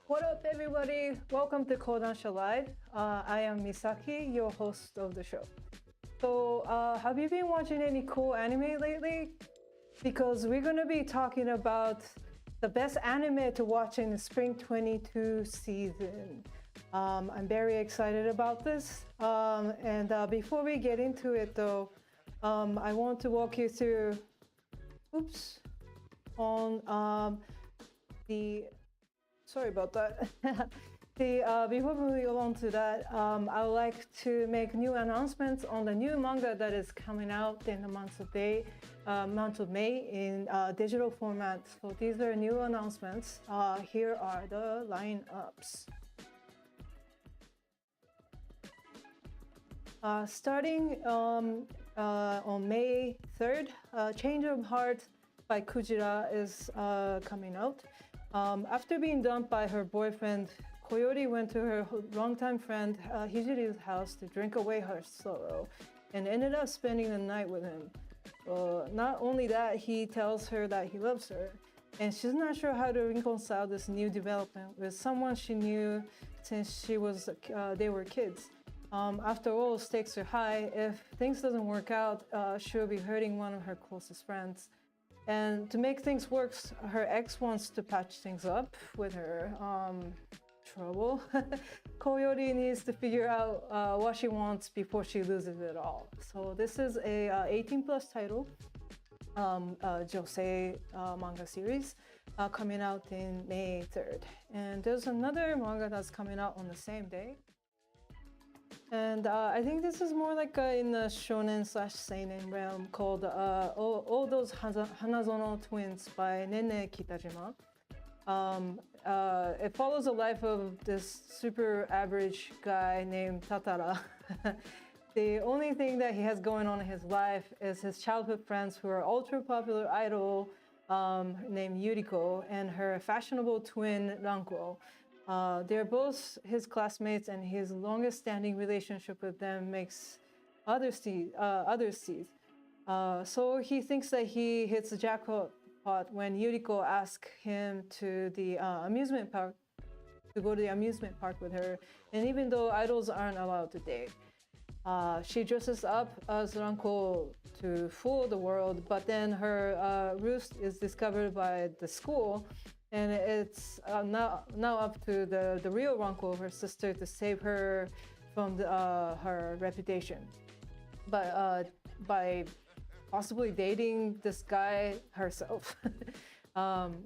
What up, everybody? Welcome to Kodansha Live. I am Misaki, your host of the show. So, have you been watching any cool anime lately? Because we're going to be talking about the best anime to watch in the Spring 22 season. I'm very excited about this. Before we get into it, though, I want to walk you through. Sorry about that. Before moving on to that, I would like to make new announcements on the new manga that is coming out in the month of May in digital format. So these are new announcements. Here are the lineups. Starting on May 3rd, Change of Heart by Kujira is coming out. After being dumped by her boyfriend, Koyori went to her longtime friend Hijiri's house to drink away her sorrow and ended up spending the night with him. Not only that, he tells her that he loves her, and she's not sure how to reconcile this new development with someone she knew since they were kids. After all, stakes are high. If things doesn't work out, she'll be hurting one of her closest friends. And to make things worse, her ex wants to patch things up with her trouble. Koyori needs to figure out what she wants before she loses it all. So this is a 18+ title, josei manga series coming out in May 3rd. And there's another manga that's coming out on the same day. And I think this is more like in the shonen/seinen realm called All Those Hanazono Twins by Nene Kitajima. It follows the life of this super average guy named Tatara. The only thing that he has going on in his life is his childhood friends who are ultra popular idol named Yuriko and her fashionable twin Ranko. They're both his classmates, and his longest standing relationship with them makes others tease. So he thinks that he hits the jackpot when Yuriko asks him to go to the amusement park with her. And even though idols aren't allowed to date, she dresses up as Ranko to fool the world, but then her ruse is discovered by the school. And it's now up to the real Ranko, her sister, to save her from her reputation. But by possibly dating this guy herself.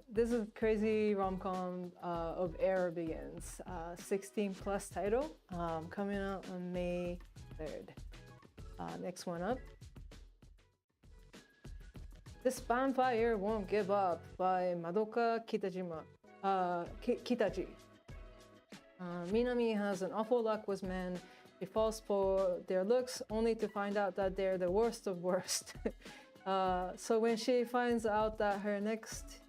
This is crazy rom-com of Air Begins. 16+ title coming out on May 3rd. Next one up. This Vampire Won't Give Up by Madoka Kitaji. Minami has an awful luck with men. She falls for their looks only to find out that they're the worst of worst. So when she finds out that her next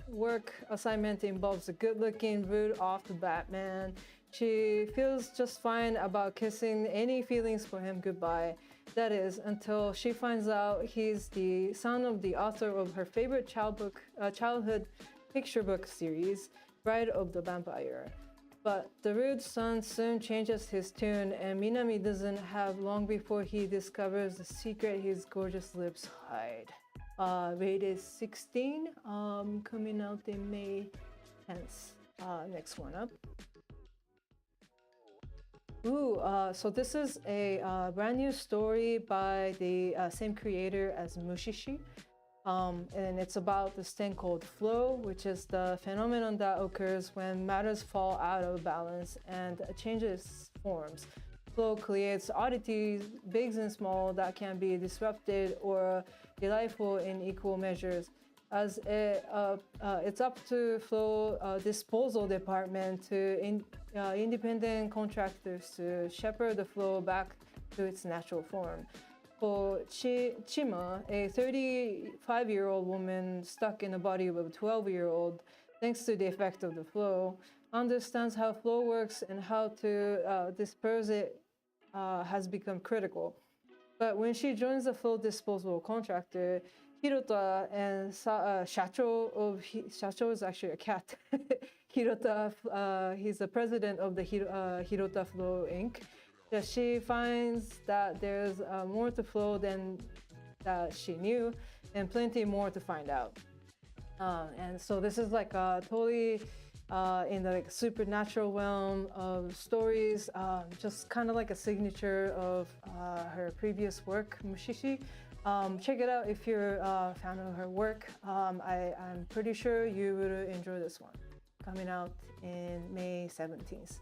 work assignment involves a good-looking, rude off the Batman, she feels just fine about kissing any feelings for him goodbye. That is, until she finds out he's the son of the author of her favorite childhood picture book series, Bride of the Vampire. But the rude son soon changes his tune, and Minami doesn't have long before he discovers the secret his gorgeous lips hide. Rated 16, coming out in May 10th. Next one up. So this is a brand new story by the same creator as Mushishi. And it's about this thing called flow, which is the phenomenon that occurs when matters fall out of balance and changes forms. Flow creates oddities, big and small, that can be disrupted or delightful in equal measures. As it's up to flow disposal department to independent contractors to shepherd the flow back to its natural form. For Chima, a 35-year-old woman stuck in the body of a 12-year-old, thanks to the effect of the flow, understands how flow works and how to disperse it has become critical. But when she joins the flow disposal contractor, Hirota and Shacho is actually a cat. Hirota, he's the president of the Hirota Flow Inc. That she finds that there's more to Flow than that she knew, and plenty more to find out. And so this is like totally in the like supernatural realm of stories, just kind of like a signature of her previous work, Mushishi. Check it out if you're a fan of her work. I'm pretty sure you would enjoy this one. Coming out in May 17th.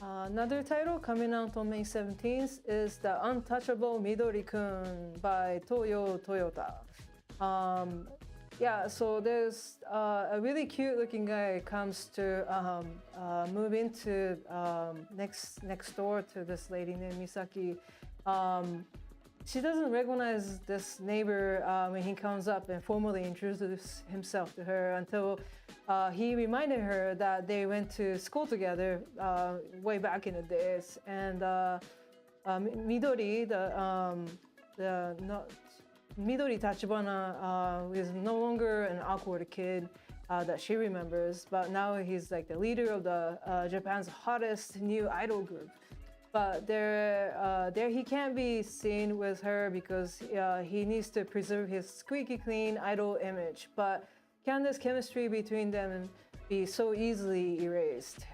Another title coming out on May 17th is The Untouchable Midori-kun by Toyo Toyota. Yeah, so there's a really cute looking guy comes to move into next door to this lady named Misaki. She doesn't recognize this neighbor when he comes up and formally introduces himself to her until he reminded her that they went to school together way back in the days. And Midori, Midori Tachibana is no longer an awkward kid that she remembers, but now he's like the leader of the Japan's hottest new idol group. But there he can't be seen with her because he needs to preserve his squeaky clean idol image. But can this chemistry between them be so easily erased?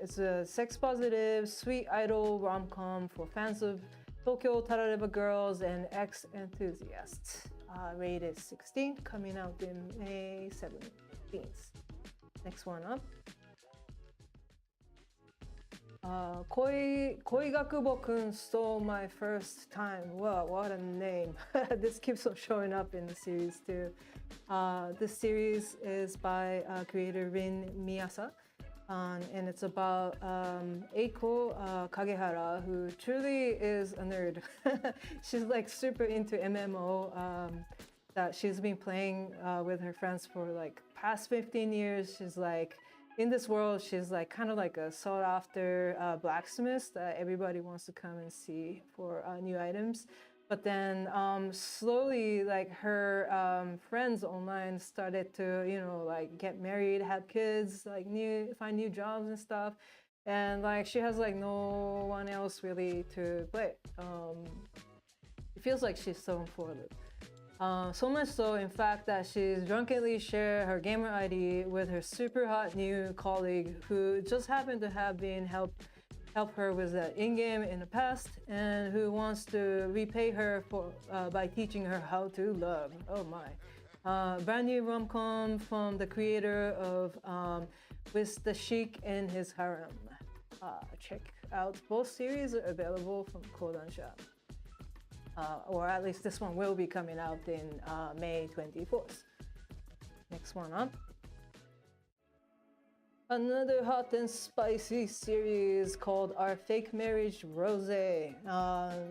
It's a sex-positive, sweet idol rom-com for fans of Tokyo Tarareba girls and ex-enthusiasts. Rated 16, coming out in May 17th. Next one up. Koigakubo-kun Stole My First Time. Wow, what a name. This keeps on showing up in the series too. This series is by creator Rin Miyasa. And it's about Eiko Kagehara, who truly is a nerd. She's like super into MMO that she's been playing with her friends for like past 15 years. She's like, in this world, she's like kind of like a sought after blacksmith that everybody wants to come and see for new items. But then slowly, like her friends online started to, you know, like get married, have kids, like find new jobs and stuff. And like she has like no one else really to play. It feels like she's so unfortunate. So much so, in fact, that she's drunkenly shared her gamer ID with her super hot new colleague who just happened to have been help her with the in-game in the past and who wants to repay her for by teaching her how to love. Oh my. Brand new rom-com from the creator of With the Sheik and His Harem. Check out both series are available from Kodansha. Or at least this one will be coming out in May 24th. Next one up. Another hot and spicy series called Our Fake Marriage Rosé.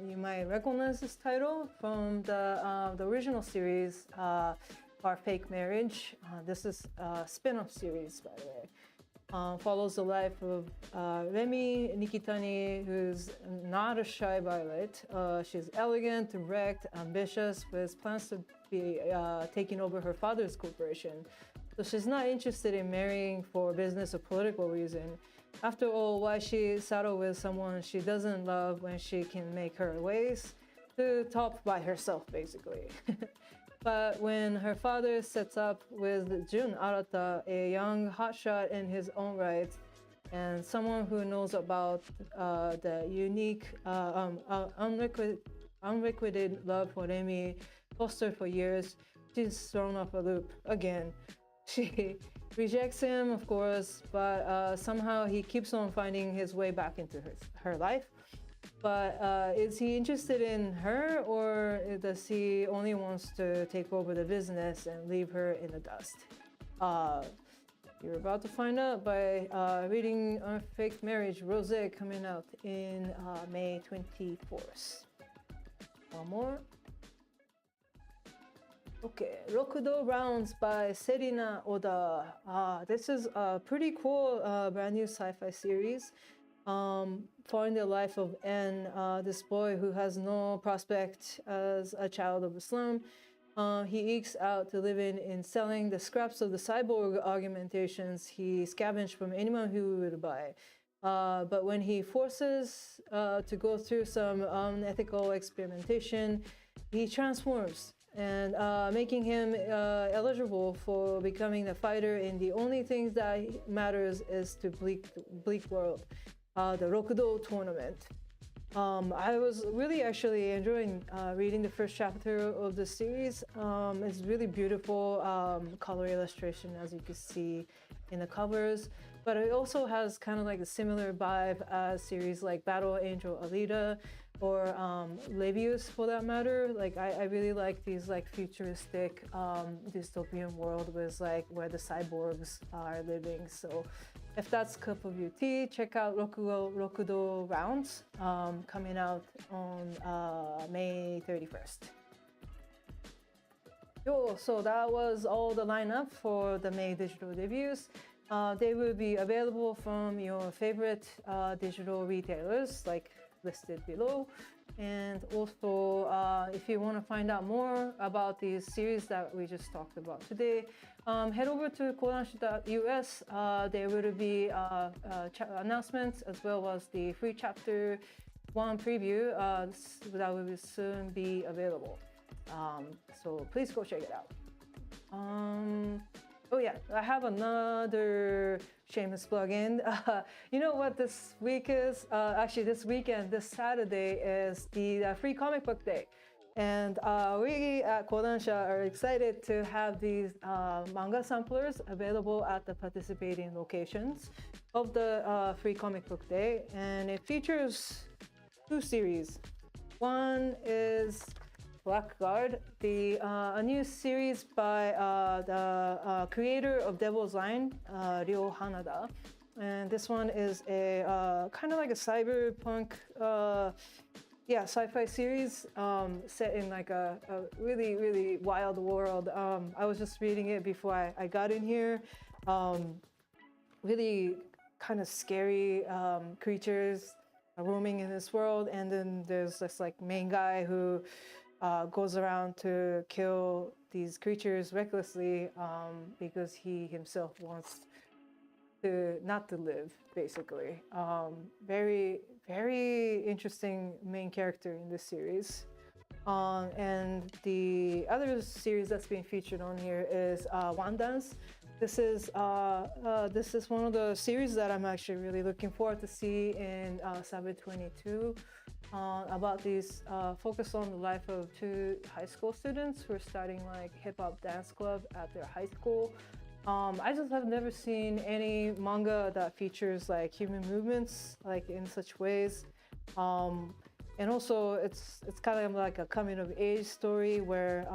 You might recognize this title from the original series, Our Fake Marriage. This is a spin-off series, by the way. Follows the life of Remi Nikitani, who's not a shy violet. She's elegant, direct, ambitious, with plans to be taking over her father's corporation. So she's not interested in marrying for business or political reason. After all, why she settle with someone she doesn't love when she can make her ways to top by herself, basically. But when her father sets up with Jun Arata, a young hotshot in his own right, and someone who knows about the unique, unrequited love for Remi fostered for years, she's thrown off a loop again. She rejects him, of course, but somehow he keeps on finding his way back into her life. But is he interested in her, or does he only wants to take over the business and leave her in the dust? You're about to find out by reading Our Fake Marriage Rosé, coming out in May 24th. One more. Okay, Rokudo Rounds by Serina Oda. This is a pretty cool brand new sci-fi series. following the life of N, this boy who has no prospect as a child of the slum. He ekes out the living in selling the scraps of the cyborg augmentations he scavenged from anyone who would buy. But when he forces to go through some unethical experimentation, he transforms and making him eligible for becoming a fighter in the only thing that matters is to bleak world, the Rokudo tournament. I was really actually enjoying reading the first chapter of the series. It's really beautiful color illustration, as you can see in the covers, but it also has kind of like a similar vibe as series like Battle Angel Alita or Levius for that matter. Like I really like these like futuristic dystopian world with like where the cyborgs are living. So if that's cup of your tea, check out Rokudo Rounds coming out on May 31st. Yo, so that was all the lineup for the May digital debuts. They will be available from your favorite digital retailers like listed below. And also, if you want to find out more about these series that we just talked about today, head over to Kodansha.us. There will be announcements as well as the free chapter 1 preview that will soon be available. So please go check it out. Oh yeah, I have another shameless plug-in. You know what this week is? Actually, this weekend, this Saturday is the Free Comic Book Day. And we at Kodansha are excited to have these manga samplers available at the participating locations of the Free Comic Book Day. And it features 2 series. One is Blackguard, a new series by the creator of Devil's Line, Ryo Hanada. And this one is a kind of like a cyberpunk, sci-fi series set in like a really, really wild world. I was just reading it before I got in here. Really kind of scary creatures roaming in this world. And then there's this like main guy who goes around to kill these creatures recklessly because he himself wants not to live, basically. Very, very interesting main character in this series. And the other series that's being featured on here is One Dance. This is one of the series that I'm actually really looking forward to see in Sabe 22. About these focus on the life of 2 high school students who are starting like hip-hop dance club at their high school. I just have never seen any manga that features like human movements like in such ways. And also it's kind of like a coming of age story where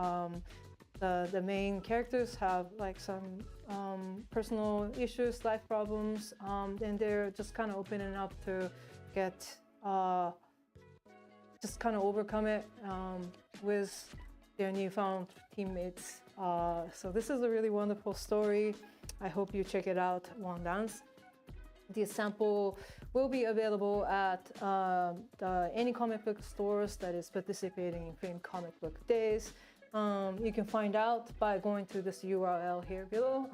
the main characters have like some personal issues, life problems, and they're just kind of opening up to get just kind of overcome it with their newfound teammates. So this is a really wonderful story. I hope you check it out, One Dance. The sample will be available at any comic book stores that is participating in Free Comic Book Days. You can find out by going to this URL here below.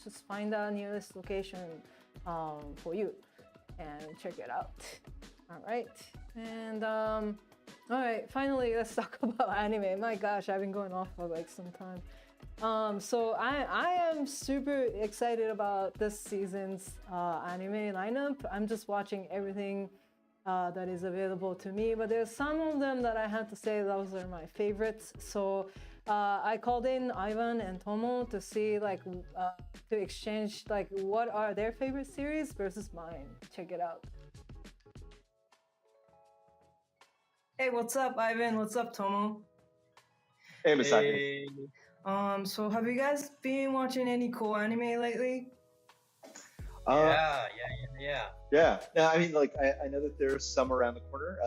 Just find the nearest location for you and check it out. All right, and all right, finally, let's talk about anime. My gosh, I've been going off for like some time. So I am super excited about this season's anime lineup. I'm just watching everything that is available to me, but there's some of them that I have to say those are my favorites. So I called in Ivan and Tomo to see like to exchange like what are their favorite series versus mine. Check it out. Hey, what's up, Ivan? What's up, Tomo? Hey, Misaki. Hey. So have you guys been watching any cool anime lately? Yeah. No, I mean, like, I know that there's some around the corner.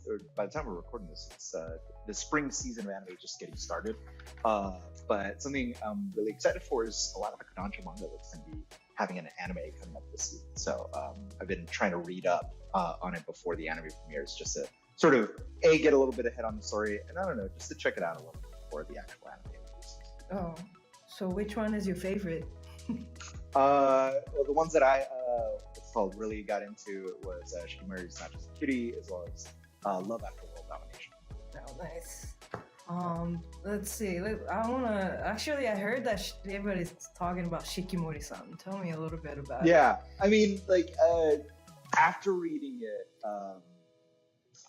Or by the time we're recording this, it's the spring season of anime just getting started. But something I'm really excited for is a lot of the Kodansha manga that's going to be having an anime coming up this season. So I've been trying to read up on it before the anime premieres, just to sort of get a little bit ahead on the story, and I don't know, just to check it out a little bit before the actual anime releases. Oh, so which one is your favorite? Well, the ones that I really got into was Shikimori-san, Not Just a Cutie, as well as Love After World Domination. Oh, nice. Let's see. I heard that everybody's talking about Shikimori-san. Tell me a little bit about it. Yeah, I mean, like, after reading it,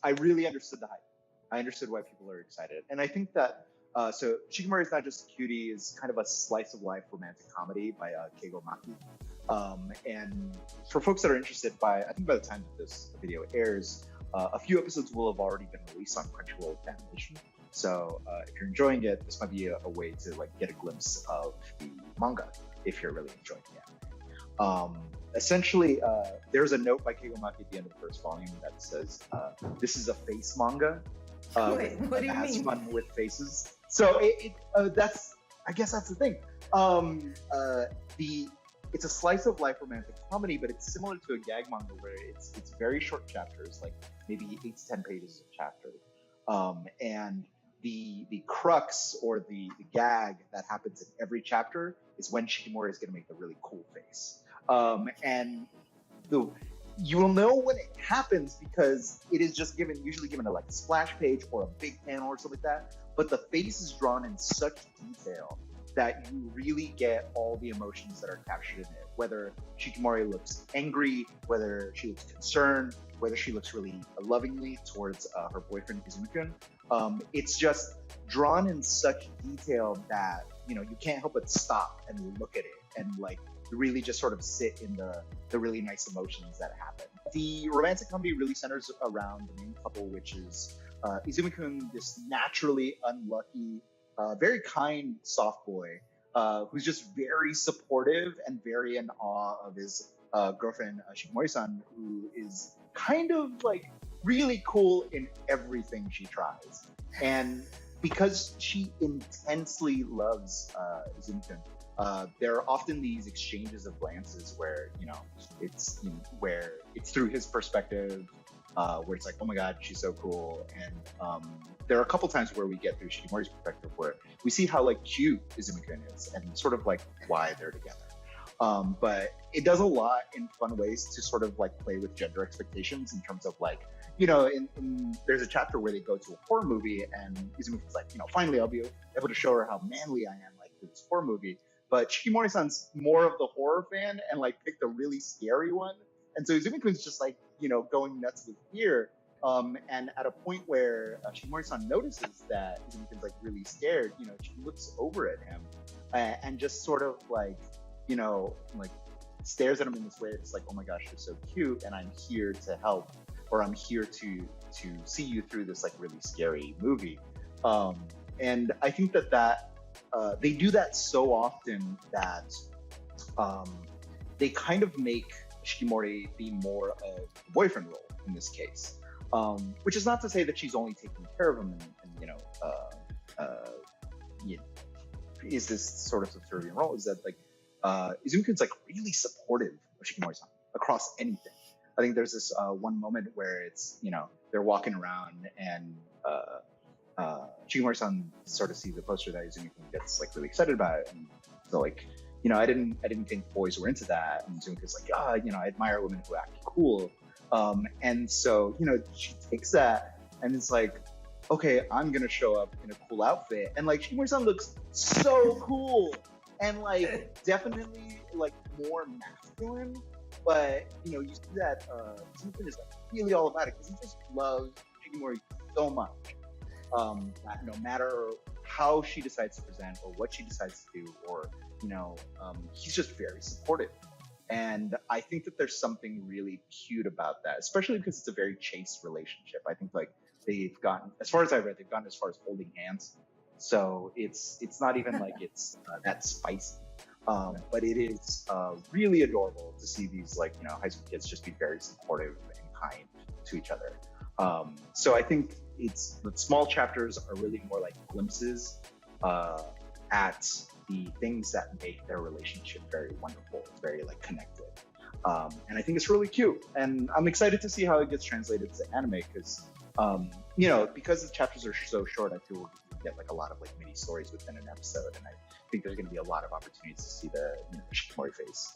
I really understood the hype. I understood why people are excited. And I think that, so Shikimori is Not Just a Cutie is kind of a slice of life romantic comedy by Keigo Maki. And for folks that are interested, I think by the time that this video airs, a few episodes will have already been released on Crunchyroll Domination. So if you're enjoying it, this might be a way to like get a glimpse of the manga if you're really enjoying it. Essentially, there's a note by Keigo Maki at the end of the first volume that says, "This is a face manga. Wait, what do you has mean? fun with faces." So I guess that's the thing. It's a slice of life romantic comedy, but it's similar to a gag manga where it's very short chapters, like maybe 8 to 10 pages a chapter. And the crux or the gag that happens in every chapter is when Shikimori is going to make the really cool face. And you will know when it happens because it is just usually given a like splash page or a big panel or something like that. But the face is drawn in such detail that you really get all the emotions that are captured in it. Whether Shikimori looks angry, whether she looks concerned, whether she looks really lovingly towards her boyfriend Izumi-kun. It's just drawn in such detail that you can't help but stop and look at it and like really just sort of sit in the really nice emotions that happen. The romantic comedy really centers around the main couple, which is Izumi-kun, this naturally unlucky, very kind soft boy who's just very supportive and very in awe of his girlfriend Shikimori-san, who is kind of like really cool in everything she tries. And because she intensely loves Izumi-kun, there are often these exchanges of glances where where it's through his perspective, where it's like, oh my god, she's so cool. And there are a couple times where we get through Shikimori's perspective where we see how like cute Izumi-kun is and sort of like why they're together. But it does a lot in fun ways to sort of like play with gender expectations in terms of like, there's a chapter where they go to a horror movie and Izumi-kun's like, finally I'll be able to show her how manly I am like through this horror movie. But Shikimori-san's more of the horror fan and like picked a really scary one. And so Izumi-kun's just like, going nuts with fear. And at a point where Shikimori-san notices that Izumi-kun's like really scared, she looks over at him and just sort of like, like stares at him in this way. It's like, oh my gosh, you're so cute, and I'm here to help, or I'm here to see you through this like really scary movie. And I think that they do that so often that they kind of make Shikimori be more of the boyfriend role in this case, which is not to say that she's only taking care of him and is this sort of subservient role. Is that like Izumi-kun's like really supportive of Shikimori-san across anything. I think there's this one moment where it's they're walking around and Shikimori-san sort of sees the poster that Izumi-kun gets like really excited about it, and so like I didn't think boys were into that, and Izumi-kun's like I admire women who act cool, and so she takes that and it's like, okay, I'm gonna show up in a cool outfit, and like Shikimori-san looks so cool and like definitely like more masculine, but you see that Izumi-kun is like really all about it because he just loves Shikimori so much. That no matter how she decides to present or what she decides to do, or he's just very supportive. And I think that there's something really cute about that, especially because it's a very chaste relationship. I think like they've gotten, as far as I've read, they've gotten as far as holding hands. So it's not even like it's that spicy. But it is really adorable to see these like high school kids just be very supportive and kind to each other. So I think the small chapters are really more like glimpses at the things that make their relationship very wonderful, very like connected. And I think it's really cute. And I'm excited to see how it gets translated to anime because, because the chapters are so short, I feel we get like a lot of like mini stories within an episode. And I think there's going to be a lot of opportunities to see the Shikimori face.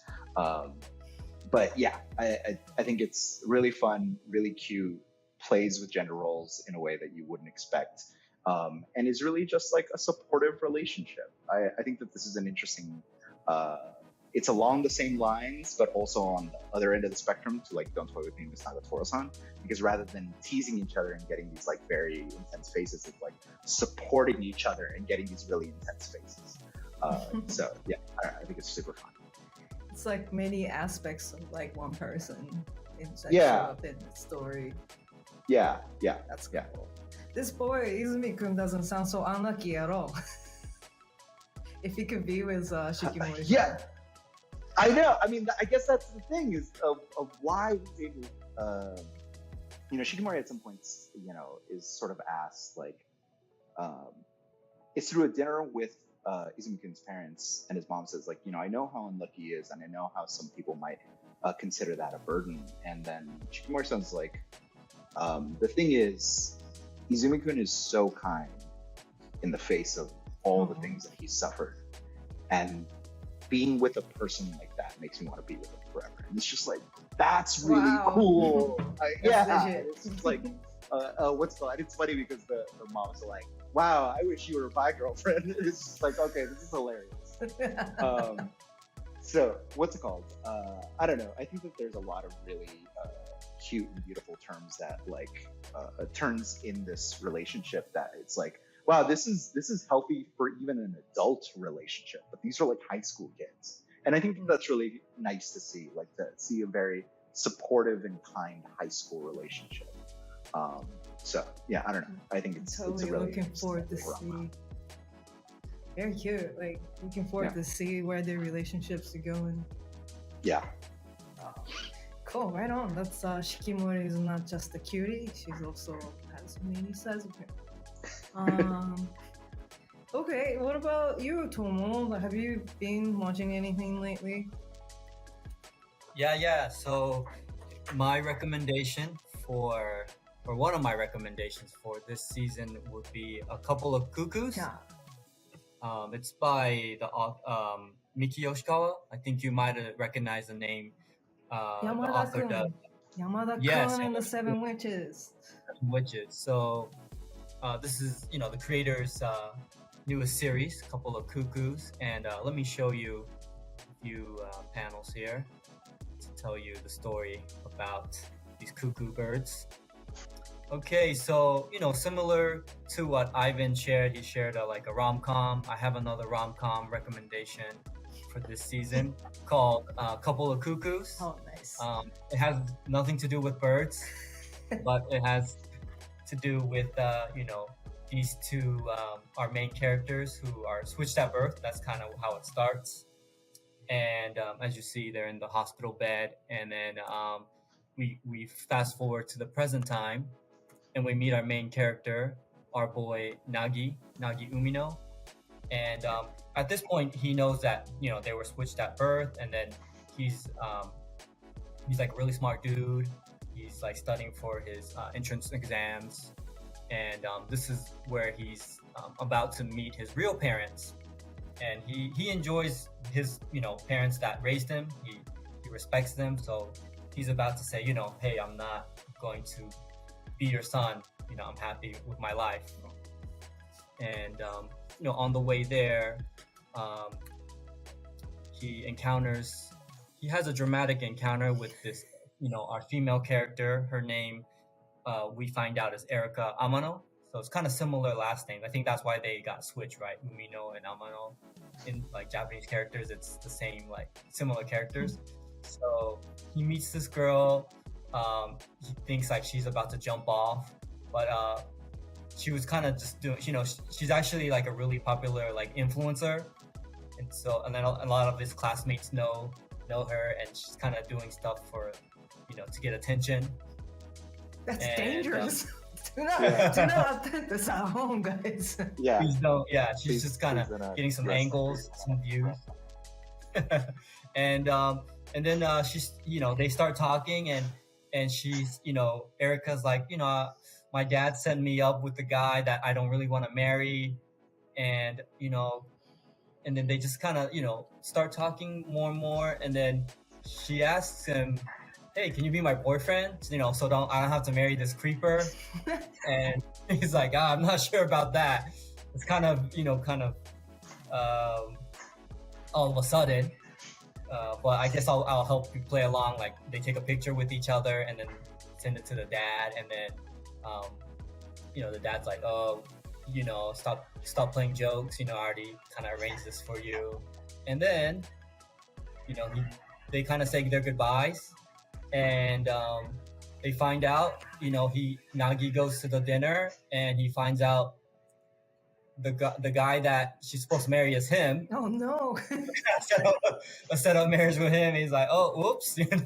But yeah, I think it's really fun, really cute, plays with gender roles in a way that you wouldn't expect. And is really just like a supportive relationship. I think that this is an interesting, it's along the same lines, but also on the other end of the spectrum to like Don't Toy With Me, Miss Nagatoro-san, because rather than teasing each other and getting these like very intense faces, it's like supporting each other and getting these really intense faces. So yeah, I think it's super fun. It's like many aspects of like one person show up in the story. Yeah. That's cool. Yeah. This boy, Izumi-kun, doesn't sound so unlucky at all. If he could be with Shikimori. Yeah, I know. I mean, I guess that's the thing is of why he's able. Shikimori at some points, is sort of asked like, it's through a dinner with Izumi-kun's parents, and his mom says like, I know how unlucky he is, and I know how some people might consider that a burden. And then Shikimori-san's like, the thing is, Izumi-kun is so kind in the face of all the things that he's suffered, and being with a person like that makes me want to be with him forever. And it's just like, that's really cool. It's just like, what's the line? It's funny because the moms are like, wow, I wish you were my girlfriend. It's just like, okay, this is hilarious. So what's it called? I don't know. I think that there's a lot of really cute and beautiful terms that like turns in this relationship that it's like, wow, this is healthy for even an adult relationship, but these are like high school kids. And I think that's really nice to see, like to see a very supportive and kind high school relationship. So yeah, I don't know. I think it's totally it's a really looking forward to see. Very cute. Like looking forward to see where their relationships are going. Yeah. Cool. Right on. That's Shikimori is not just a cutie. She's also has many sides of her. Okay. What about you, Tomo? Have you been watching anything lately? Yeah. So my recommendation or one of my recommendations for this season would be A Couple of Cuckoos. Yeah. It's by the Miki Yoshikawa. I think you might have recognized the name. Yamada-kun and the Seven Witches. So this is the creator's newest series, Couple of Cuckoos, and let me show you a few panels here to tell you the story about these cuckoo birds. Okay, so similar to what Ivan shared, he shared like a rom-com. I have another rom-com recommendation for this season called Couple of Cuckoos. Oh, nice. It has nothing to do with birds, but it has to do with these two our main characters who are switched at birth. That's kind of how it starts. And as you see, they're in the hospital bed, and then we fast forward to the present time, and we meet our main character, our boy Nagi Umino. And at this point, he knows that they were switched at birth, and then he's like a really smart dude. He's like studying for his entrance exams, and this is where he's about to meet his real parents. And he enjoys his parents that raised him. He respects them, so he's about to say, hey, I'm not going to be your son. I'm happy with my life. And on the way there, he has a dramatic encounter with this, our female character. Her name, we find out, is Erika Amano. So it's kind of similar last name. I think that's why they got switched, right? Umino and Amano. In like Japanese characters, it's the same, like similar characters. So he meets this girl. He thinks like she's about to jump off, but she was kind of just doing, she's actually like a really popular like influencer, and then a lot of his classmates know her, and she's kind of doing stuff for, to get attention. That's dangerous. Do not attempt this at home, guys. Yeah. Please don't. Yeah, she's Please- just kind of please do not getting some rest. angles, some views, and then she's they start talking and she's Erica's like my dad set me up with the guy that I don't really want to marry, and and then they just kind of start talking more and more, and then she asks him, hey, can you be my boyfriend, so I don't have to marry this creeper. And he's like, I'm not sure about that. It's kind of all of a sudden, but I guess I'll help you play along. Like they take a picture with each other and then send it to the dad, and then the dad's like, oh, stop playing jokes. I already kind of arranged this for you. And then they kind of say their goodbyes, and they find out Nagi goes to the dinner and he finds out the guy that she's supposed to marry is him. Oh no. set up marriage with him. He's like, oh, whoops, and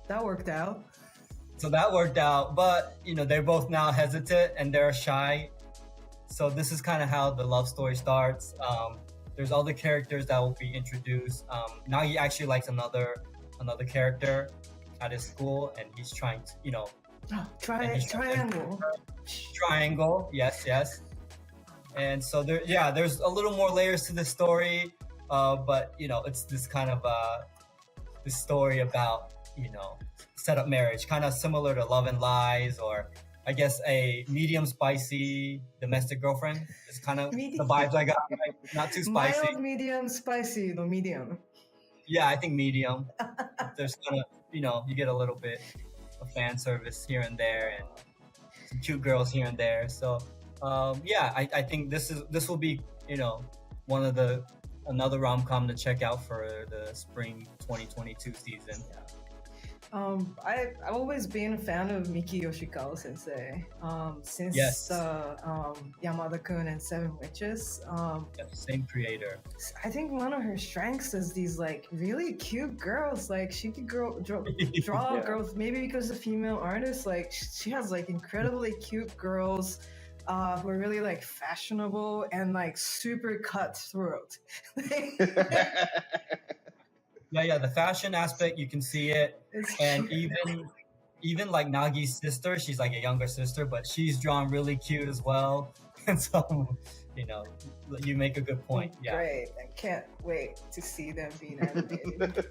that worked out. So that worked out, but they're both now hesitant and they're shy. So this is kind of how the love story starts. There's other characters that will be introduced. Nagi actually likes another character at his school, and he's trying to triangle. Yes. And so there's a little more layers to the story, but it's this kind of this story about set up marriage, kind of similar to Love and Lies, or I guess a medium spicy domestic girlfriend. It's kind of the vibes I got. Right? Not too spicy. Mild, medium, spicy, the medium. Yeah, I think medium. There's kind of you get a little bit of fan service here and there, and some cute girls here and there. So I think this will be one of another rom-com to check out for the spring 2022 season. I've always been a fan of Miki Yoshikawa sensei since the Yamada-kun and Seven Witches. Same creator. I think one of her strengths is these like really cute girls. Like she could draw Yeah. girls, maybe because the female artist, like she has like incredibly cute girls who are really like fashionable and like super cutthroat. Yeah, the fashion aspect, you can see it. And even like Nagi's sister, she's like a younger sister, but she's drawn really cute as well. And so, you make a good point. Yeah. Great. I can't wait to see them being animated.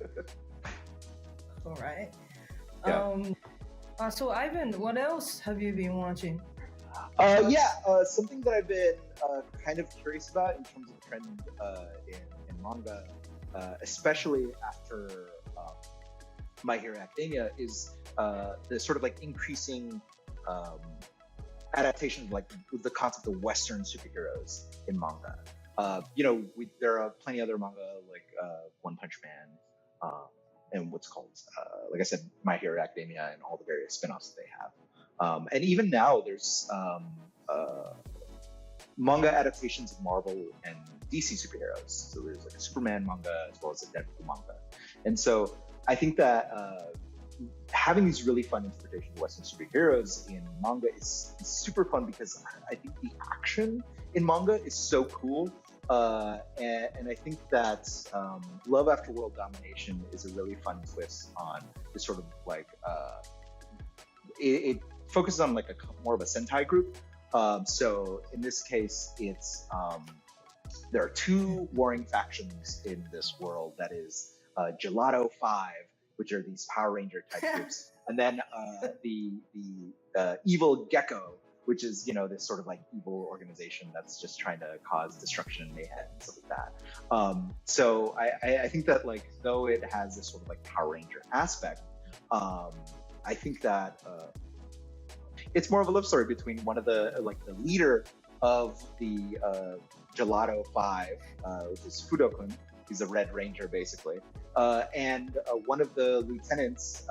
All right. Yeah. So Ivan, what else have you been watching? Something that I've been kind of curious about in terms of the trend in manga, especially after My Hero Academia, is the sort of like increasing adaptation, like with the concept of Western superheroes in manga. There are plenty other manga like One Punch Man, and what's called, like I said, My Hero Academia, and all the various spin-offs that they have. And even now, there's manga adaptations of Marvel and DC superheroes. So there's like a Superman manga as well as a Deadpool manga. And so I think that having these really fun interpretations of Western superheroes in manga is super fun, because I think the action in manga is so cool. And I think that Love After World Domination is a really fun twist on this sort of like, it focuses on like more of a Sentai group. So in this case, it's there are two warring factions in this world. That is Gelato 5, which are these Power Ranger type groups, and then the evil Gecko, which is this sort of like evil organization that's just trying to cause destruction and mayhem and stuff like that. So I think that like, though it has this sort of like Power Ranger aspect, I think that it's more of a love story between one of the leader of the Gelato 5, which is Fudo-kun. He's a Red Ranger, basically. And one of the lieutenants,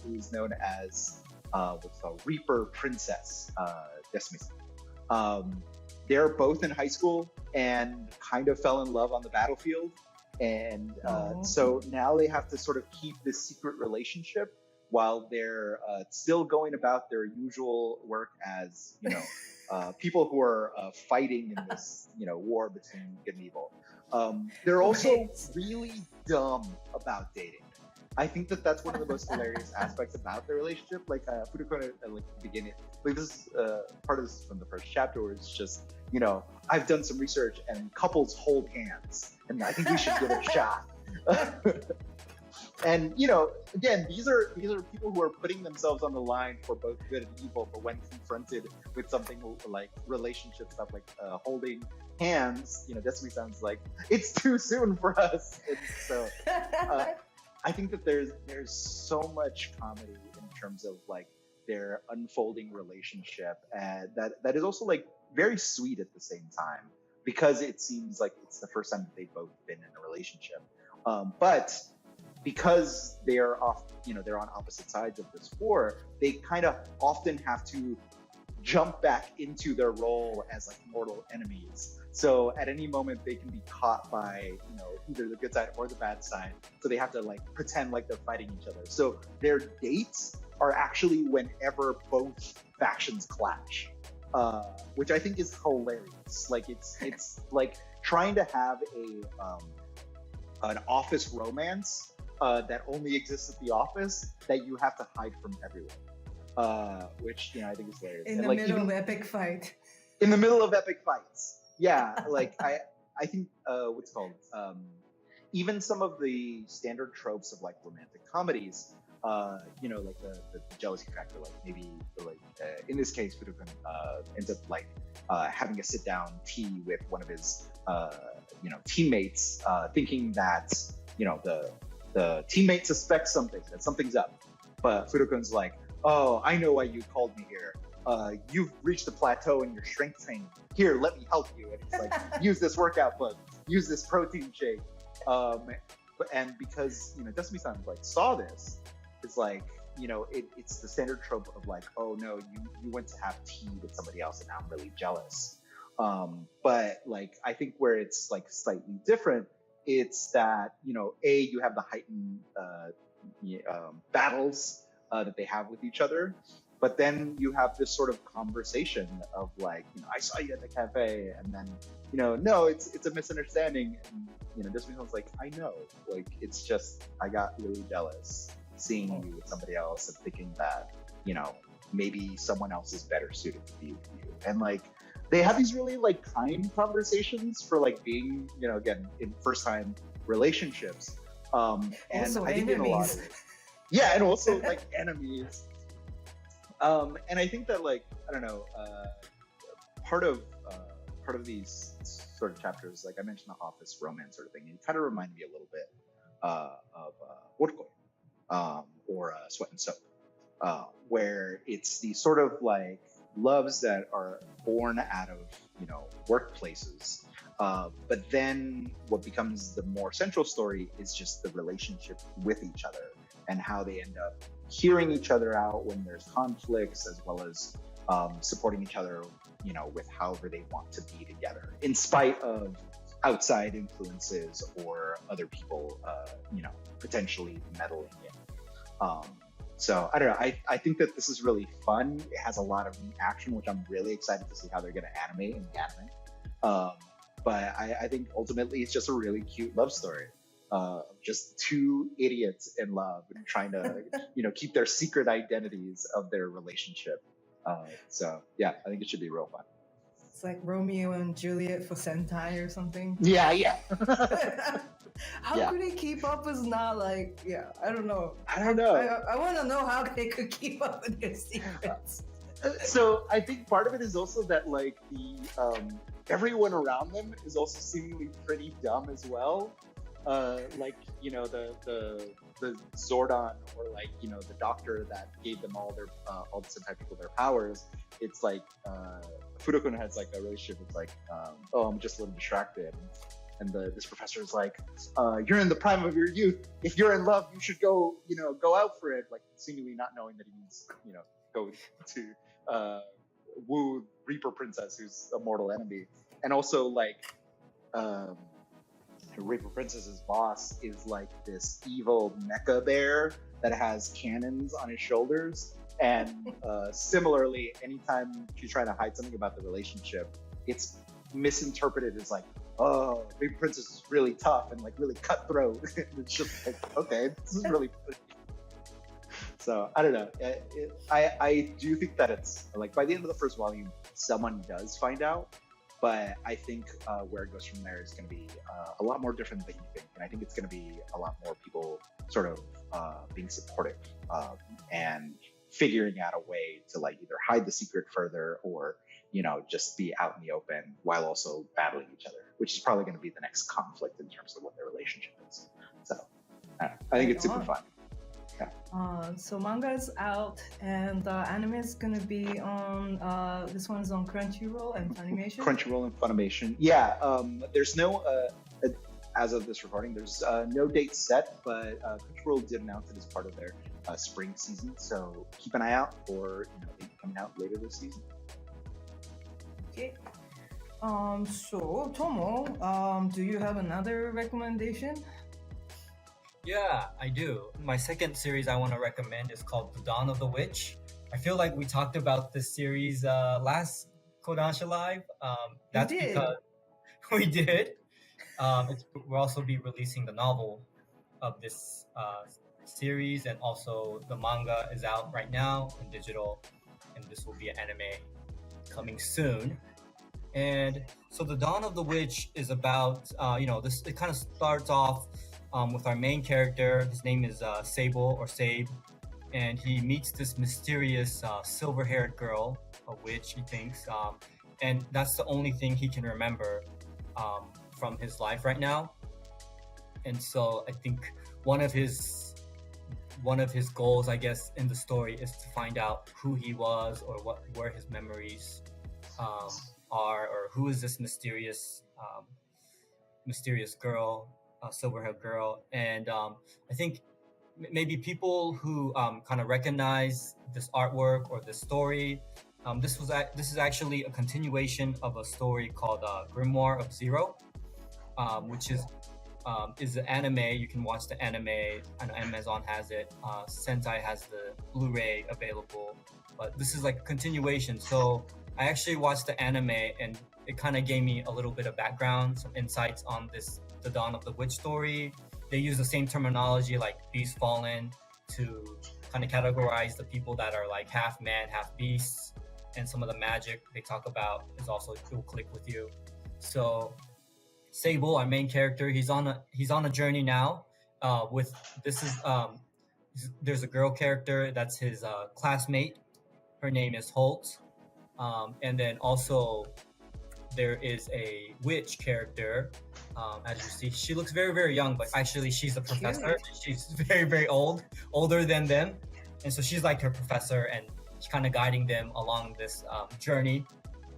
who's known as what's called Reaper Princess, Desumi-san. They're both in high school and kind of fell in love on the battlefield. And so now they have to sort of keep this secret relationship while they're still going about their usual work as, people who are fighting in this, war between good and evil. They're also Right. really dumb about dating. I think that that's one of the most hilarious aspects about their relationship. Like Furuko, like the beginning, like this is part of this is from the first chapter, where it's just, I've done some research and couples hold hands, and I think we should give it a shot. And again, these are people who are putting themselves on the line for both good and evil. But when confronted with something like relationship stuff, like holding hands, Desumi sounds like it's too soon for us. And so I think that there's so much comedy in terms of like their unfolding relationship, and that is also like very sweet at the same time, because it seems like it's the first time that they've both been in a relationship. But because they're they're on opposite sides of this war, they kind of often have to jump back into their role as like mortal enemies. So at any moment they can be caught by, either the good side or the bad side. So they have to like pretend like they're fighting each other. So their dates are actually whenever both factions clash, which I think is hilarious. Like it's like trying to have an office romance that only exists at the office that you have to hide from everyone, which I think is hilarious. In the like, middle of epic fight. In the middle of epic fights, yeah. Like I think what's it called? Even some of the standard tropes of like romantic comedies, like the jealousy factor, like maybe like in this case, Furukan ends up like having a sit down tea with one of his teammates, thinking that the teammate suspects something, that something's up, but Furukan's like, oh, I know why you called me here. You've reached a plateau in your strength training. Here, let me help you. And he's like, use this workout book, use this protein shake. And because Desumi-san like saw this, it's like it's the standard trope of like, oh no, you went to have tea with somebody else and now I'm really jealous. But like I think where it's like slightly different, it's that you have the heightened battles that they have with each other, but then you have this sort of conversation of like, I saw you at the cafe, and then no, it's a misunderstanding, and this becomes like, I know, like it's just I got really jealous seeing you with somebody else and thinking that maybe someone else is better suited to be with you, and like they have these really like kind conversations for like being again in first time relationships, and Also I think in a lot of it, yeah, and also like enemies. And I think that like I don't know, part of these sort of chapters, like I mentioned, the office romance sort of thing, it kind of reminded me a little bit of Workoi, or Sweat and Soap, where it's these sort of like loves that are born out of workplaces, but then what becomes the more central story is just the relationship with each other and how they end up hearing each other out when there's conflicts, as well as supporting each other with however they want to be together, in spite of outside influences or other people potentially meddling in. So I don't know, I think that this is really fun. It has a lot of neat action, which I'm really excited to see how they're going to animate in the anime. But I think ultimately it's just a really cute love story. Just two idiots in love and trying to, keep their secret identities of their relationship. So yeah, I think it should be real fun. It's like Romeo and Juliet for Sentai or something. Yeah. How could they keep up is not like, I don't know. I don't know. I want to know how they could keep up with their secrets. So I think part of it is also that like the everyone around them is also seemingly pretty dumb as well. Like the Zordon, or like the doctor that gave them all the Sentai people their powers. It's like Furukun has like a relationship with like oh, I'm just a little distracted, and this professor is like, you're in the prime of your youth. If you're in love, you should go out for it. Like seemingly not knowing that he means go to woo Reaper Princess, who's a mortal enemy, and also like. Reaper Princess's boss is like this evil mecha bear that has cannons on his shoulders. And similarly, anytime she's trying to hide something about the relationship, it's misinterpreted as like, oh, Big Princess is really tough and like really cutthroat. It's just like, okay, this is really funny. So I don't know. I do think that it's like by the end of the first volume, someone does find out, but I think where it goes from there is going to be a lot more different than you think, and I think it's going to be a lot more people sort of being supportive and figuring out a way to like either hide the secret further or just be out in the open while also battling each other, which is probably going to be the next conflict in terms of what their relationship is. So I think it's super fun. So manga is out and anime is gonna be on. This one's on Crunchyroll and Funimation. Crunchyroll and Funimation. Yeah. There's no. As of this recording, there's no date set, but Crunchyroll did announce it as part of their spring season. So keep an eye out for it coming out later this season. Okay. So Tomo, do you have another recommendation? Yeah, I do. My second series I want to recommend is called The Dawn of the Witch. I feel like we talked about this series last Kodansha Live. That's because we did. We'll also be releasing the novel of this series, and also the manga is out right now in digital, and this will be an anime coming soon. And so The Dawn of the Witch is about, this. It kind of starts off with our main character. His name is Sable or Sabe, and he meets this mysterious silver-haired girl, a witch, he thinks, and that's the only thing he can remember from his life right now. And so I think one of his goals, I guess, in the story is to find out who he was or where his memories are, or who is this mysterious girl, silver-haired girl. And I think maybe people who kind of recognize this artwork or this story, this is actually a continuation of a story called Grimoire of Zero, which is an anime. You can watch the anime, and Amazon has it. Sentai has the Blu-ray available, but this is like a continuation. So I actually watched the anime, and it kind of gave me a little bit of background, some insights on the Dawn of the Witch story. They use the same terminology like Beast Fallen to kind of categorize the people that are like half man, half beast, and some of the magic they talk about is also, it will click with you. So Sable, our main character, he's on a journey now. There's a girl character that's his classmate. Her name is Holt, and then also there is a witch character. As you see, she looks very, very young, but actually she's a professor. She's very, very older than them, and so she's like her professor, and she's kind of guiding them along this journey.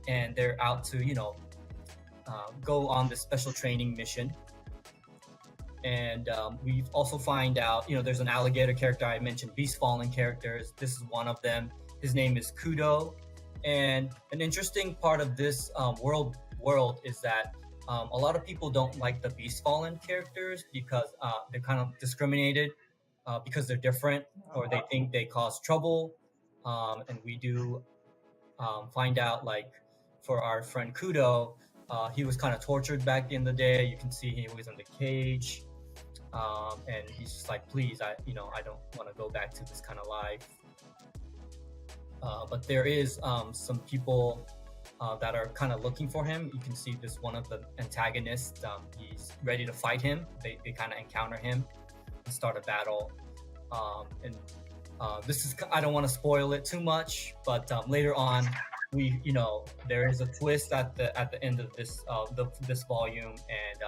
And they're out to go on this special training mission. And we also find out, there's an alligator character. I mentioned Beast Fallen characters. This is one of them. His name is Kudo. And an interesting part of this world is that a lot of people don't like the Beast Fallen characters because they're kind of discriminated because they're different, or they think they cause trouble. And we do find out, like, for our friend Kudo, he was kind of tortured back in the day. You can see he was in the cage, and he's just like, please, I don't want to go back to this kind of life. But there is some people that are kind of looking for him. You can see this one of the antagonists. He's ready to fight him. They kind of encounter him and start a battle. And this is, I don't want to spoil it too much, but later on, there is a twist at the end of this volume, and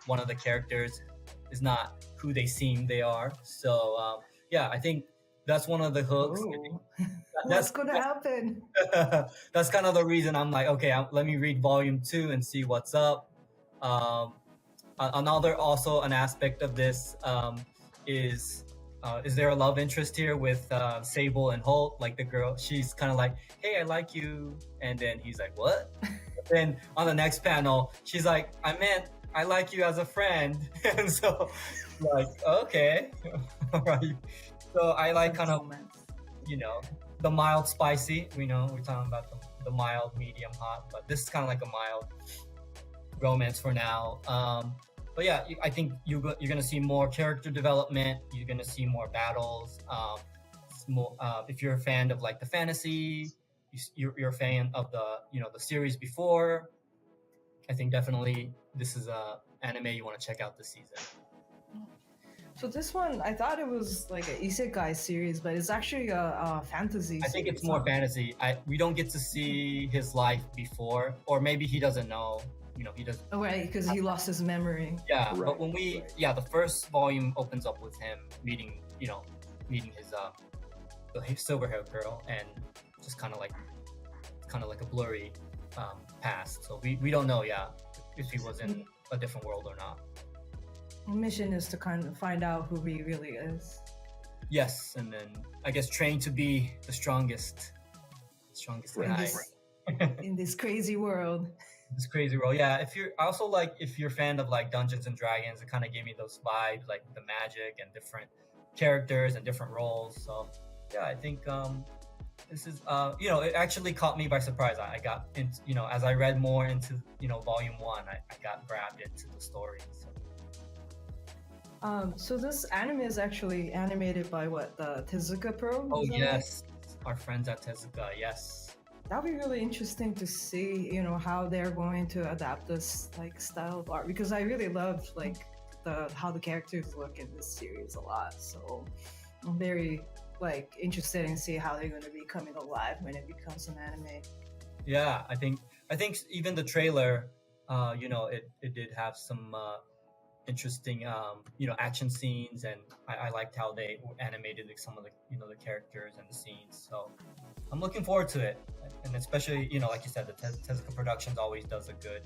one of the characters is not who they seem they are. So I think that's one of the hooks. What's gonna happen? That's kind of the reason I'm like, okay, let me read volume 2 and see what's up. An aspect of this is there a love interest here with Sable and Holt? Like, the girl, she's kind of like, hey, I like you, and then he's like, what? Then on the next panel, she's like, I meant I like you as a friend. And so, like, okay, all right. So I like kind of, the mild spicy. We're talking about the mild, medium, hot, but this is kind of like a mild romance for now. But yeah, I think you're gonna see more character development. You're gonna see more battles. If you're a fan of like the fantasy, you're a fan of the series before. I think definitely this is a anime you want to check out this season. So this one, I thought it was like an isekai series, but it's actually a fantasy. I think it's more fantasy. We don't get to see his life before, or maybe he doesn't know. He doesn't. Oh, right, because he lost his memory. Yeah, right, but when the first volume opens up with him meeting his silver-haired girl, and just kind of like a blurry past. So we don't know, if he was in a different world or not. The mission is to kind of find out who he really is. Yes, and then I guess train to be the strongest guy in this crazy world. This crazy world, yeah. If you're a fan of like Dungeons and Dragons, it kind of gave me those vibes, like the magic and different characters and different roles. So yeah, I think this is it actually caught me by surprise. I got into, as I read more into volume 1, I got grabbed into the story. So this anime is actually animated by the Tezuka Pro? Oh yes, our friends at Tezuka, yes. That'd be really interesting to see, how they're going to adapt this like style of art, because I really love like how the characters look in this series a lot. So I'm very interested in see how they're going to be coming alive when it becomes an anime. Yeah, I think even the trailer, it did have some interesting action scenes, and I liked how they animated some of the the characters and the scenes. So I'm looking forward to it, and especially like you said, the Tezuka Productions always does a good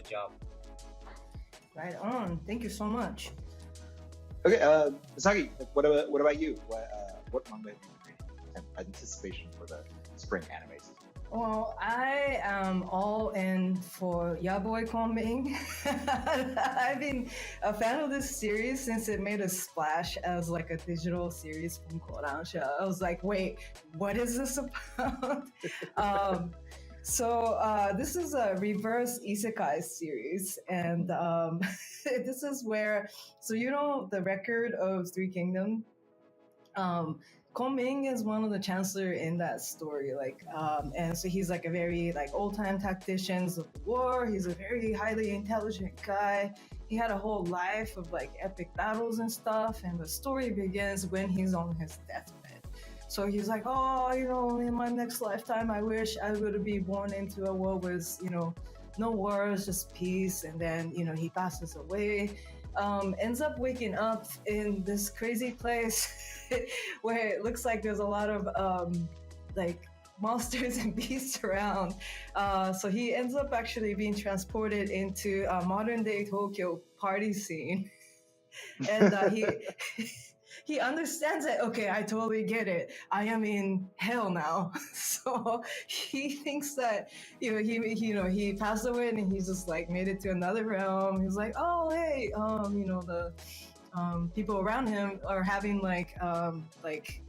job. Right on. Thank you so much. Okay, Misaki, what about you? What manga have you been reading in anticipation for the spring anime season? Well, I am all in for Boy Kongming. I've been a fan of this series since it made a splash as like a digital series from Kodansha. I was like, wait, what is this about? So this is a reverse isekai series, and this is where, so the record of Three Kingdoms. Kongming is one of the chancellor in that story, and so he's like a very old-time tactician of the war. He's a very highly intelligent guy. He had a whole life of epic battles and stuff, and the story begins when he's on his deathbed. So he's like, in my next lifetime, I wish I would be born into a world with, no wars, just peace. And then, he passes away. Ends up waking up in this crazy place where it looks like there's a lot of monsters and beasts around. So he ends up actually being transported into a modern day Tokyo party scene. And he understands it. Okay, I totally get it. I am in hell now. So he thinks that he passed away and he's just made it to another realm. He's like, oh hey, the people around him are having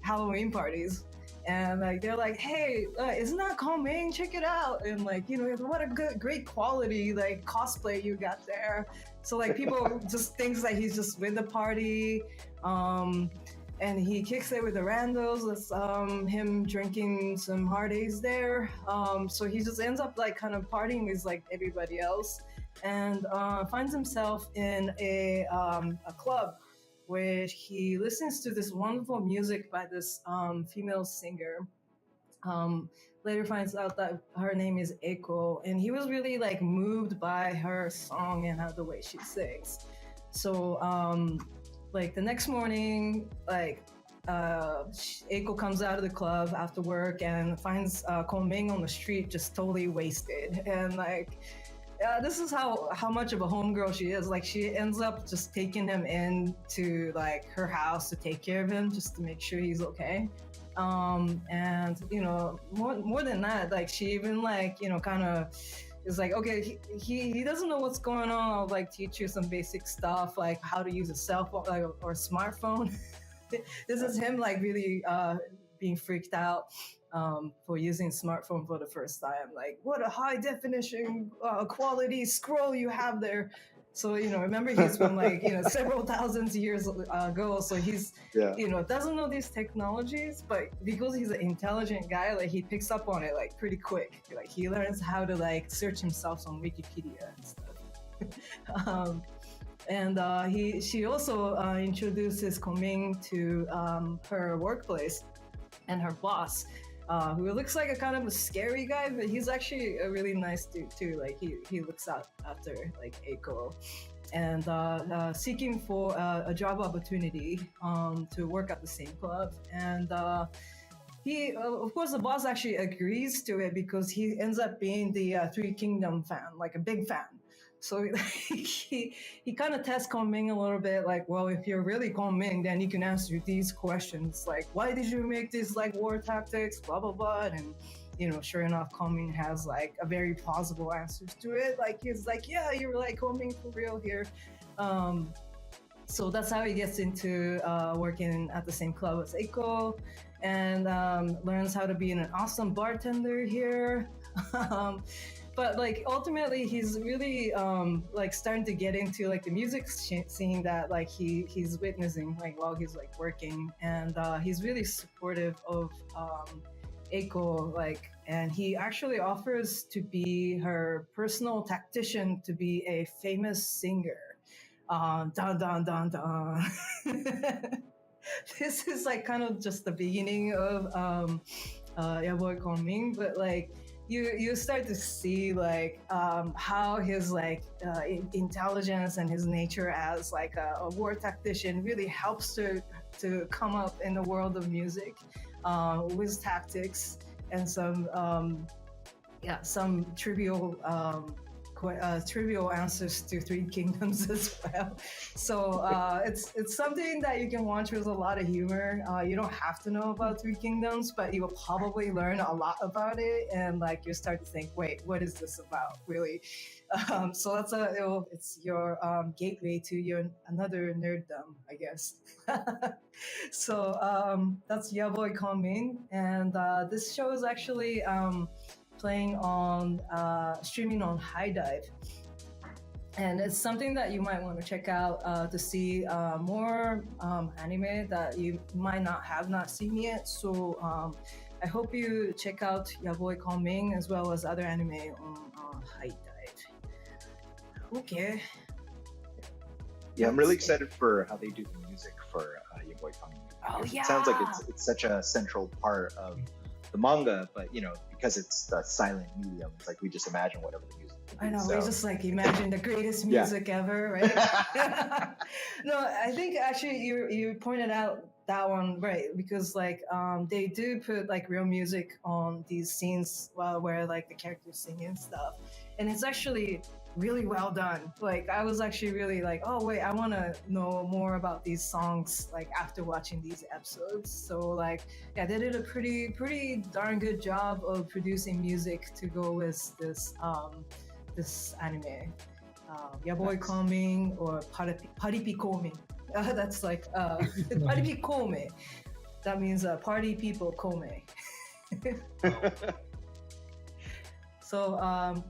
Halloween parties. And they're like, hey, isn't that Kongming? Check it out. And what a great quality cosplay you got there. So people just thinks that he's just with the party. And he kicks it with the randos. That's him drinking some hard A's there. So he just ends up kind of partying with everybody else, and finds himself in a club where he listens to this wonderful music by this female singer. Later finds out that her name is Eiko, and he was really moved by her song and the way she sings. So the next morning, Eiko comes out of the club after work and finds Kongming on the street just totally wasted. And this is how much of a homegirl she is. She ends up just taking him into her house to take care of him, just to make sure he's okay. And more than that, she even kind of It's like, okay, he doesn't know what's going on. I'll like teach you some basic stuff like how to use a cell phone or smartphone. This is him like really being freaked out for using smartphone for the first time. Like, what a high definition quality scroll you have there. So, remember he's from like, several thousands years ago. So he's, doesn't know these technologies, but because he's an intelligent guy, like he picks up on it like pretty quick. Like he learns how to like search himself on Wikipedia and stuff. And she also introduces Kongming to her workplace and her boss, who looks like a kind of a scary guy, but he's actually a really nice dude too. Like he looks out after like Eiko, and seeking for a job opportunity to work at the same club. And he, of course, the boss actually agrees to it because he ends up being the Three Kingdom fan, like a big fan. So he kind of tests Kongming a little bit, like, well, if you're really Kongming, then you can answer these questions, like, why did you make these like war tactics, blah blah blah, and sure enough, Kongming has like a very plausible answers to it. Like he's like, yeah, you're like Kongming for real here. So that's how he gets into working at the same club as Eiko, and learns how to be an awesome bartender here. But like ultimately he's really like starting to get into like the music scene that like he's witnessing like while he's like working, and he's really supportive of Eiko, like, and he actually offers to be her personal tactician to be a famous singer. Dun dun dun dun. This is like kind of just the beginning of Boy Kongming, but like you start to see like how his like intelligence and his nature as like a war tactician really helps to come up in the world of music with tactics and some trivial answers to Three Kingdoms as well. So it's something that you can watch with a lot of humor. You don't have to know about Three Kingdoms, but you will probably learn a lot about it, and like you start to think, wait, what is this about, really? So that's it's your gateway to your another nerddom, I guess. So that's Boy Kongming, and this show is actually playing on streaming on High Dive, and it's something that you might want to check out to see more anime that you might not have seen yet. So I hope you check out Boy Kongming as well as other anime on High Dive. Okay. Yeah, I'm really excited for how they do the music for Boy Kongming. Oh yeah. It sounds like it's such a central part of the manga, but because it's the silent medium, it's like we just imagine whatever the music is. I know, we just like imagine the greatest music ever, right? No, I think actually you pointed out that one right, because like they do put like real music on these scenes where like the characters sing and stuff, and it's actually really well done. Like I was actually really like, oh wait, I want to know more about these songs like after watching these episodes. So like they did a pretty darn good job of producing music to go with this this anime. Boy Kongming or Paripi Kongming. That's like Paripi Kome. That means party people Kome. So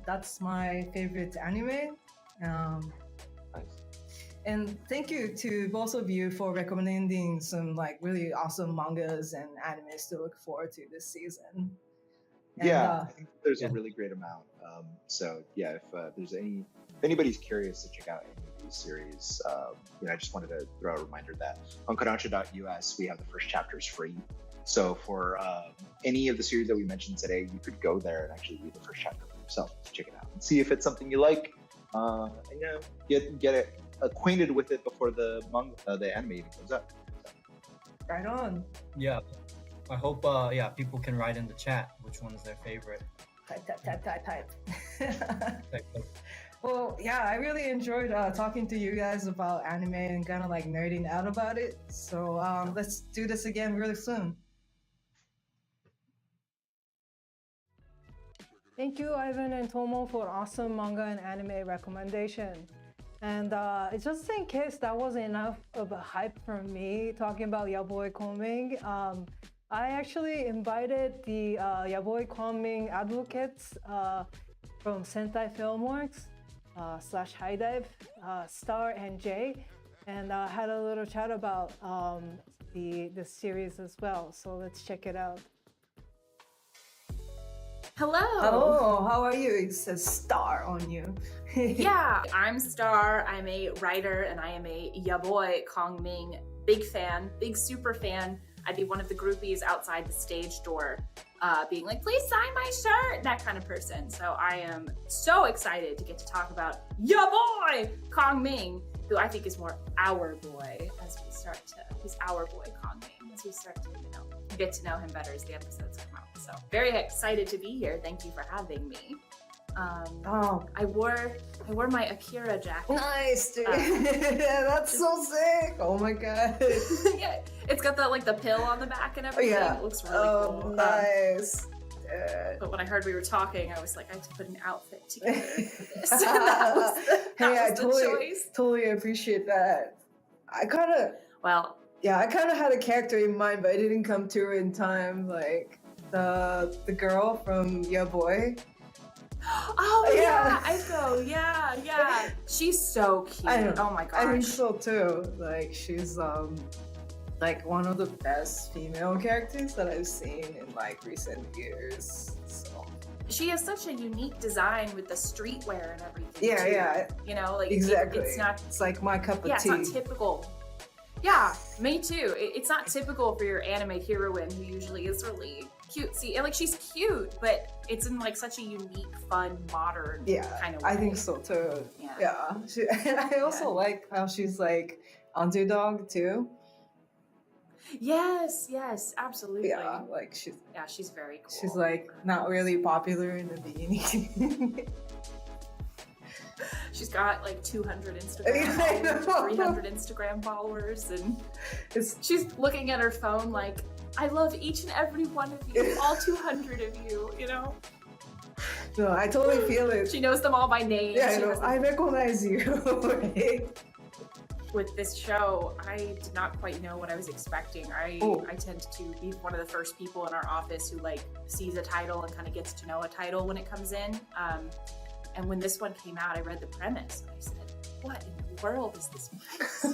that's my favorite anime. Nice. And thank you to both of you for recommending some like really awesome mangas and animes to look forward to this season. And, I think there's a really great amount. So yeah, if anybody's curious to check out any of these series, I just wanted to throw a reminder that on Kodansha.us we have the first chapters free. So for any of the series that we mentioned today, you could go there and actually read the first chapter for yourself to check it out and see if it's something you like. And, get it acquainted with it before the anime even comes out. So. Right on. Yeah, I hope people can write in the chat which one is their favorite. Type. Well, yeah, I really enjoyed talking to you guys about anime and kind of like nerding out about it. So let's do this again really soon. Thank you, Ivan and Tomo, for awesome manga and anime recommendation. And just in case that wasn't enough of a hype from me talking about Boy Kongming, I actually invited the Boy Kongming advocates from Sentai Filmworks / High Dive, Star and Jay, and had a little chat about the series as well. So let's check it out. Hello. Oh, how are you? It says Star on you. Yeah, I'm Star. I'm a writer and I am a Boy Kongming big fan, big super fan. I'd be one of the groupies outside the stage door being like, please sign my shirt, that kind of person. So I am so excited to get to talk about Boy Kongming, who I think is more our boy as we start to, he's our boy Kongming, as we start to, get to know him better as the episodes come out. So very excited to be here. Thank you for having me. I wore my Akira jacket. Nice, dude. That's so sick. Oh my god. Yeah, it's got the pill on the back and everything. Yeah. It looks really cool. Nice. But when I heard we were talking, I was like, I have to put an outfit together for this. And that was the choice. Totally appreciate that. I kind of had a character in mind, but it didn't come through in time. Like the girl from Your Boy. Oh yeah, Aiko. Yeah. She's so cute. Oh my gosh. I think so too. Like she's like one of the best female characters that I've seen in recent years. So she has such a unique design with the streetwear and everything. Yeah. Exactly. It's like my cup of tea. Yeah, it's not typical. Yeah, me too. It's not typical for your anime heroine who usually is really cutesy. And she's cute, but it's in such a unique, fun, modern kind of way. I think so too. Yeah. I also like how she's underdog too. Yes, absolutely. Yeah, she's very cool. She's not really popular in the beginning. She's got 200 Instagram followers, 300 Instagram followers, and she's looking at her phone I love each and every one of you, all 200 of you, No, I totally feel it. She knows them all by name. Yeah, I recognize you. With this show, I did not quite know what I was expecting. I tend to be one of the first people in our office who sees a title and kind of gets to know a title when it comes in. And when this one came out, I read the premise and I said, what in the world is this premise?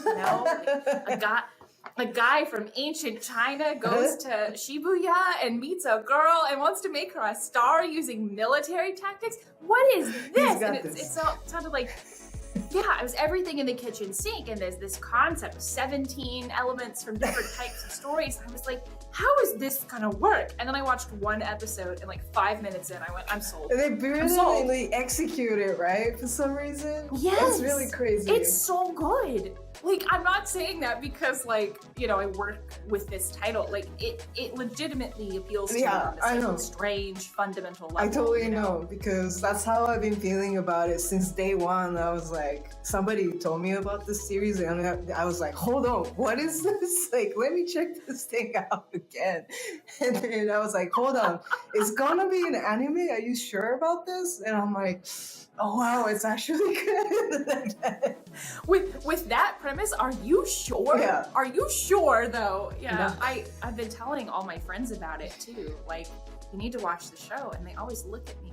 A guy from ancient China goes to Shibuya and meets a girl and wants to make her a star using military tactics. What is this? And it sounded like, it was everything in the kitchen sink, and there's this concept of 17 elements from different types of stories. And I was like, how is this gonna work? And then I watched one episode, and 5 minutes in, I went, I'm sold. And they brilliantly execute it, right? For some reason. Yes. It's really crazy. It's so good. I'm not saying that because, I work with this title. It legitimately appeals to me on this strange, fundamental level. I totally know, because that's how I've been feeling about it since day one. I was somebody told me about this series, and I was like, hold on, what is this? Let me check this thing out again. And then I was like, hold on, it's gonna be an anime? Are you sure about this? And I'm like, oh wow, it's actually good. With that premise, are you sure? Yeah. Are you sure though? Yeah. No. I've been telling all my friends about it too. You need to watch the show, and they always look at me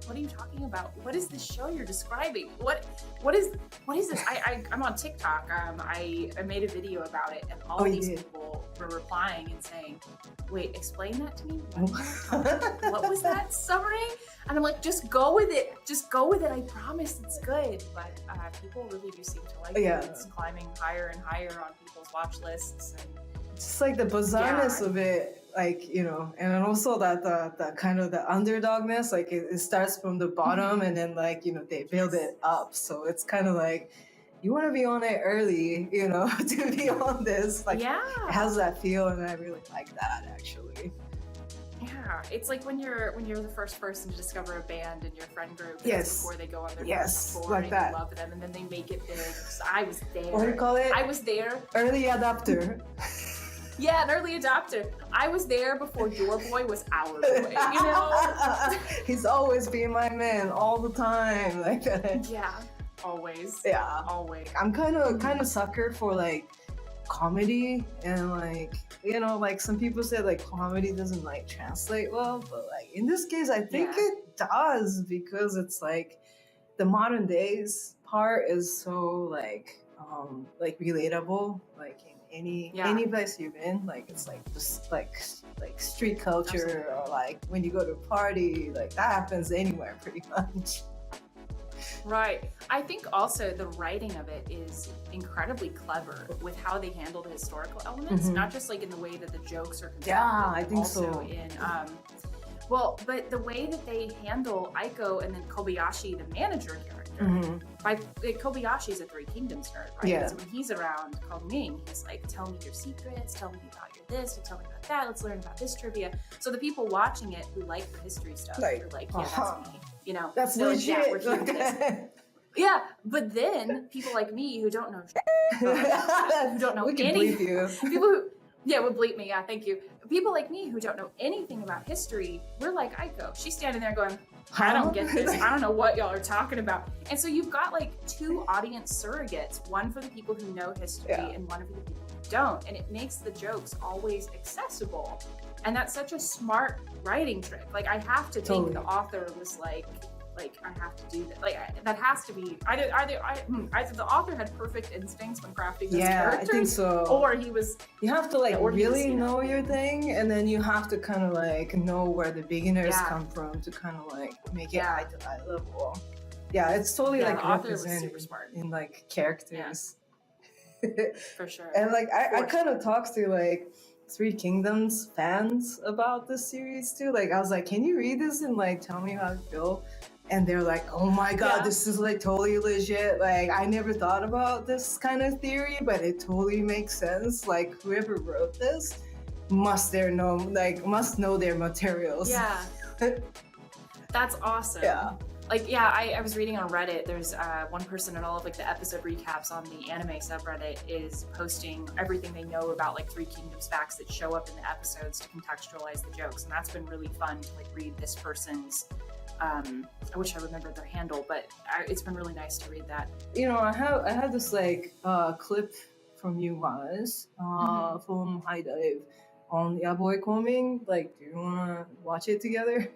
what are you talking about? What is this show you're describing? What is this? I'm on TikTok. I made a video about it, and all these people were replying and saying, wait, explain that to me? What was that summary? And I'm like, just go with it. I promise it's good. But people really do seem to like it. It's climbing higher and higher on people's watch lists. And just the bizarreness of it, and then also that the kind of the underdogness, it starts from the bottom and then they build it up. So it's kind of you want to be on it early, to be on this. It has that feel, and I really like that actually. Yeah, it's when you're the first person to discover a band in your friend group before they go on their first tour, and you love them, and then they make it big. So I was there. What do you call it? I was there. Early adopter. Yeah, an early adopter. I was there before your boy was our boy, you know? He's always been my man all the time. Like, Yeah, always. yeah. Always. I'm kind of sucker for like comedy, and like, you know, like some people say like comedy doesn't like translate well, but like in this case I think Yeah. it does, because it's like the modern days part is so like relatable, like in any place you've been, like it's like just like street culture. Absolutely. Or like when you go to a party, like that happens anywhere pretty much. Right. I think also the writing of it is incredibly clever with how they handle the historical elements, not just like in the way that the jokes are constructed. Yeah, I think also so. In but the way that they handle Aiko and then Kobayashi, the manager character. Kobayashi's a Three Kingdoms nerd, right? Yeah. So when he's around Kongming, he's like, tell me your secrets, tell me about your this, or tell me about that, let's learn about this trivia. So the people watching it who like the history stuff are like, yeah, that's me. You know, that's no, legit. Yeah, we're hearing this. Yeah, but then people like me who don't know who don't know we can any bleep you. People who would bleep me, yeah, thank you. People like me who don't know anything about history, we're like Aiko. She's standing there going, I don't get this. I don't know what y'all are talking about. And so you've got like two audience surrogates, one for the people who know history and one for the people who don't. And it makes the jokes always accessible. And that's such a smart writing trick. Like I have to think the author was like I have to do that. Like that has to be either the author had perfect instincts when crafting this character. I think so. Or he was. You have to like really know your thing, and then you have to kind of like know where the beginners come from to kind of like make it eye to eye level. Yeah, it's totally like represented in like characters. Yeah. For sure. And like I kind of talked to like Three Kingdoms fans about this series too. Like I was like, can you read this and like tell me how I feel? And they're like, oh my god, this is like totally legit. Like I never thought about this kind of theory, but it totally makes sense. Like whoever wrote this must know their materials. Yeah. That's awesome. Yeah. Like, yeah, I was reading on Reddit, there's one person in all of like the episode recaps on the anime subreddit is posting everything they know about like Three Kingdoms facts that show up in the episodes to contextualize the jokes. And that's been really fun to like read this person's, I wish I remembered their handle, but it's been really nice to read that. You know, I had this like clip from you guys from High Dive on Boy Kongming. Like, do you want to watch it together?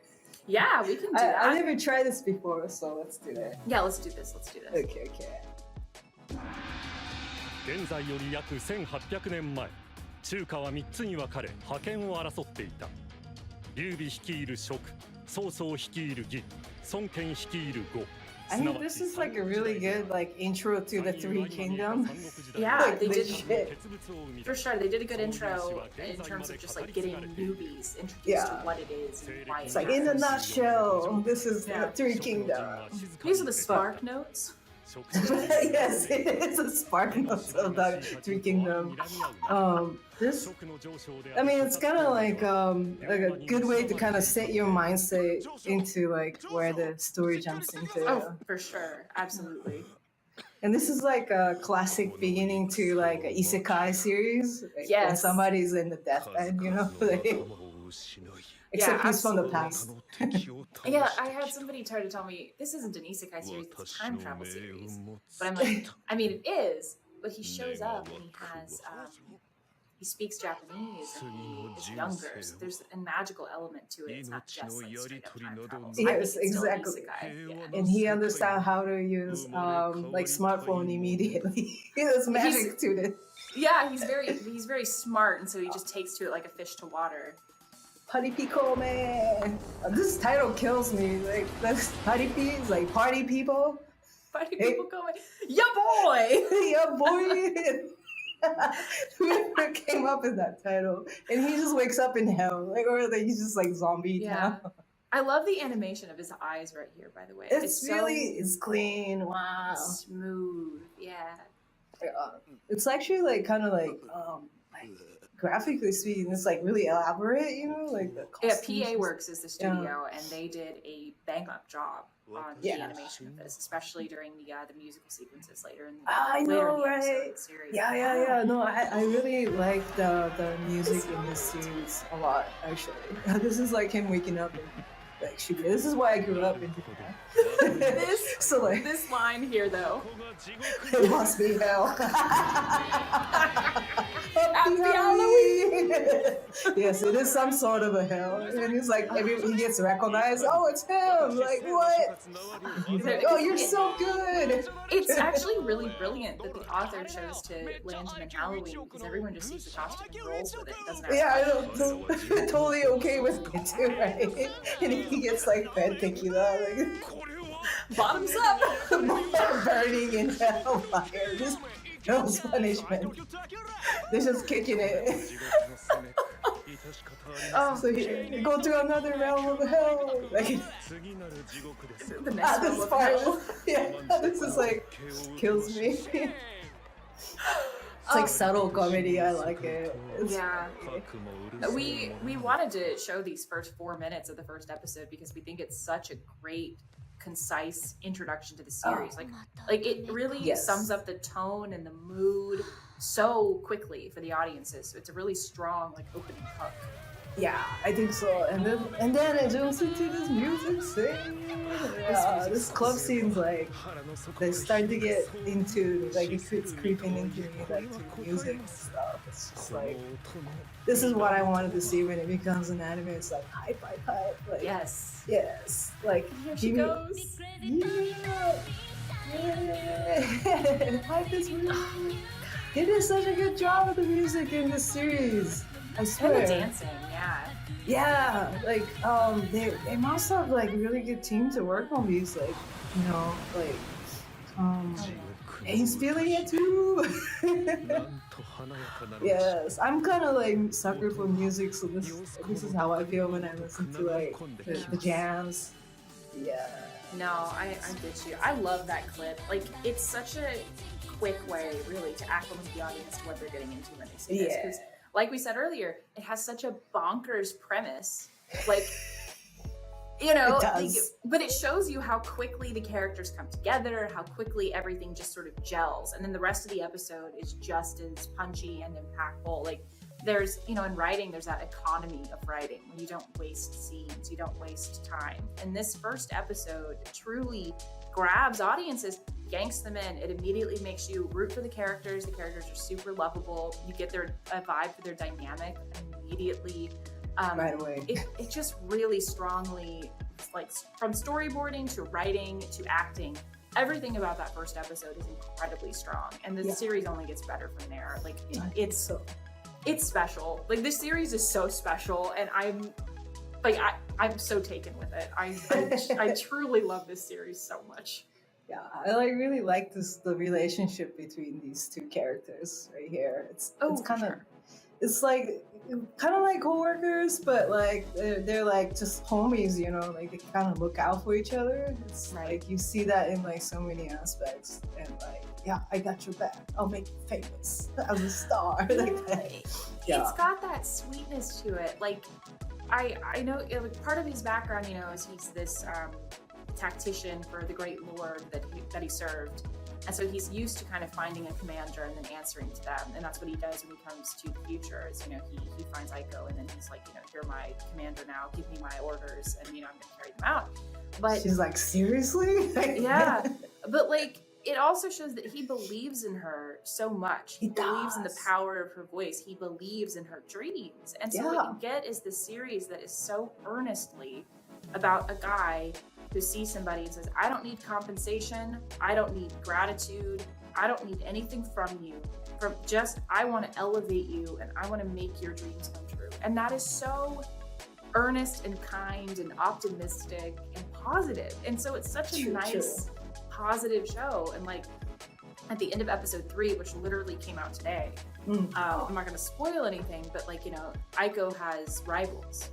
Yeah, we can do that. I never tried this before, so let's do that. Yeah, let's do this. Okay. 現在より約1800年前、中華は3つに分かれ覇権を争っていた。劉備率いる蜀、曹操率いる魏、孫権率いる呉。I think this is like a really good like intro to the Three Kingdoms. Yeah, like, they did. Shit. For sure, they did a good intro in terms of just like getting newbies introduced to what it is and why it's like in a nutshell, this is the Three Kingdoms. These are the spark notes. Yes, it's a spark notes of the Three Kingdoms. This, I mean, it's kind of like a good way to kind of set your mindset into like where the story jumps into. Oh, for sure, absolutely. And this is like a classic beginning to like an isekai series. Like when somebody's in the deathbed, you know, like, except he's from the past. Yeah, I had somebody try to tell me this isn't an isekai series, it's a time travel series. But I'm like, I mean, it is, but he shows up and he has, he speaks Japanese and he is younger, so there's a magical element to it. It's not just like straight up time travel. So yes, exactly. And he understands how to use like smartphone immediately. There's magic to it. Yeah, he's very smart, and so he just takes to it like a fish to water. Paripi man. This title kills me. Like that's Paripi is like party people. Party people going, ya boy, ya boy. Whoever came up with that title, and he just wakes up in hell, like, or like he's just like zombie. Yeah. I love the animation of his eyes right here. By the way, it's clean. Wow. Smooth. Yeah. It's actually like kind of like graphically speaking, it's like really elaborate, you know, like the costumes. PA Works is the studio, and they did a bang up job on the animation of this, especially during the musical sequences later in the later in the episode series. Yeah. No, I really like the music in this series a lot, actually. This is like him waking up and like shooting. This is why I grew up in Japan. So like this line here though. It must be hell. Happy Halloween! Yes, it is some sort of a hell. And he's like, he gets recognized. Oh, it's him! Like, what? He's like, oh, you're so good! It's actually really brilliant that the author chose to land him in Halloween because everyone just sees the costume and rolls with it. Doesn't have I know. Totally okay with it too, right? And he gets like fed tequila, like bottoms up, burning in hellfire. Just hell's punishment. They're just kicking it. So you go to another realm of hell. Like, the next this part, this is like kills me. It's like subtle comedy. I like it. We wanted to show these first 4 minutes of the first episode because we think it's such a great, concise introduction to the series. Like it really sums up the tone and the mood so quickly for the audiences. So it's a really strong like opening hook. Yeah, I think so. And then it jumps into this music scene. Yeah, this club scene's like they start to get into like it's creeping into me like to music and stuff. It's just like this is what I wanted to see when it becomes an anime. It's like hype. Like yes. Like here she goes. Hype is real. They did such a good job with the music in this series. I swear. And the dancing, yeah. Like they must have like really good team to work on these. Like he's feeling it too. Yes, I'm kind of like sucker for music, so this is how I feel when I listen to like the jams. Yeah. No, I get you. I love that clip. Like it's such a quick way, really, to acclimate the audience to what they're getting into when they see this. Because, like we said earlier, it has such a bonkers premise. Like, you know, it does. But it shows you how quickly the characters come together, how quickly everything just sort of gels. And then the rest of the episode is just as punchy and impactful. Like, there's, you know, in writing, there's that economy of writing when you don't waste scenes, you don't waste time. And this first episode truly grabs audiences, yanks them in. It immediately makes you root for the characters. The characters are super lovable. You get a vibe for their dynamic immediately. Right away. It just really strongly, like from storyboarding to writing to acting, everything about that first episode is incredibly strong. And the series only gets better from there. Like it's special. Like this series is so special, and I'm so taken with it. I truly love this series so much. Yeah, I really like the relationship between these two characters right here. It's kind of it's like kind of like coworkers, but like they're like just homies, you know, like they kind of look out for each other. It's like you see that in like so many aspects, and like I got your back. I'll make you famous. I'm a star. Like that. Yeah. It's got that sweetness to it. Like I know part of his background, you know, is he's this tactician for the Great Lord that he served. And so he's used to kind of finding a commander and then answering to them. And that's what he does when he comes to the future is, you know, he finds Aiko and then he's like, you know, you're my commander now, give me my orders and, you know, I'm going to carry them out. But she's like, seriously? Yeah. But like, it also shows that he believes in her so much. He believes in the power of her voice. He believes in her dreams. And so what you get is this series that is so earnestly about a guy who sees somebody and says, I don't need compensation. I don't need gratitude. I don't need anything from you. I want to elevate you and I want to make your dreams come true. And that is so earnest and kind and optimistic and positive. And so it's such a nice, positive show. And like at the end of episode 3, which literally came out today, I'm not going to spoil anything, but like, you know, Aiko has rivals.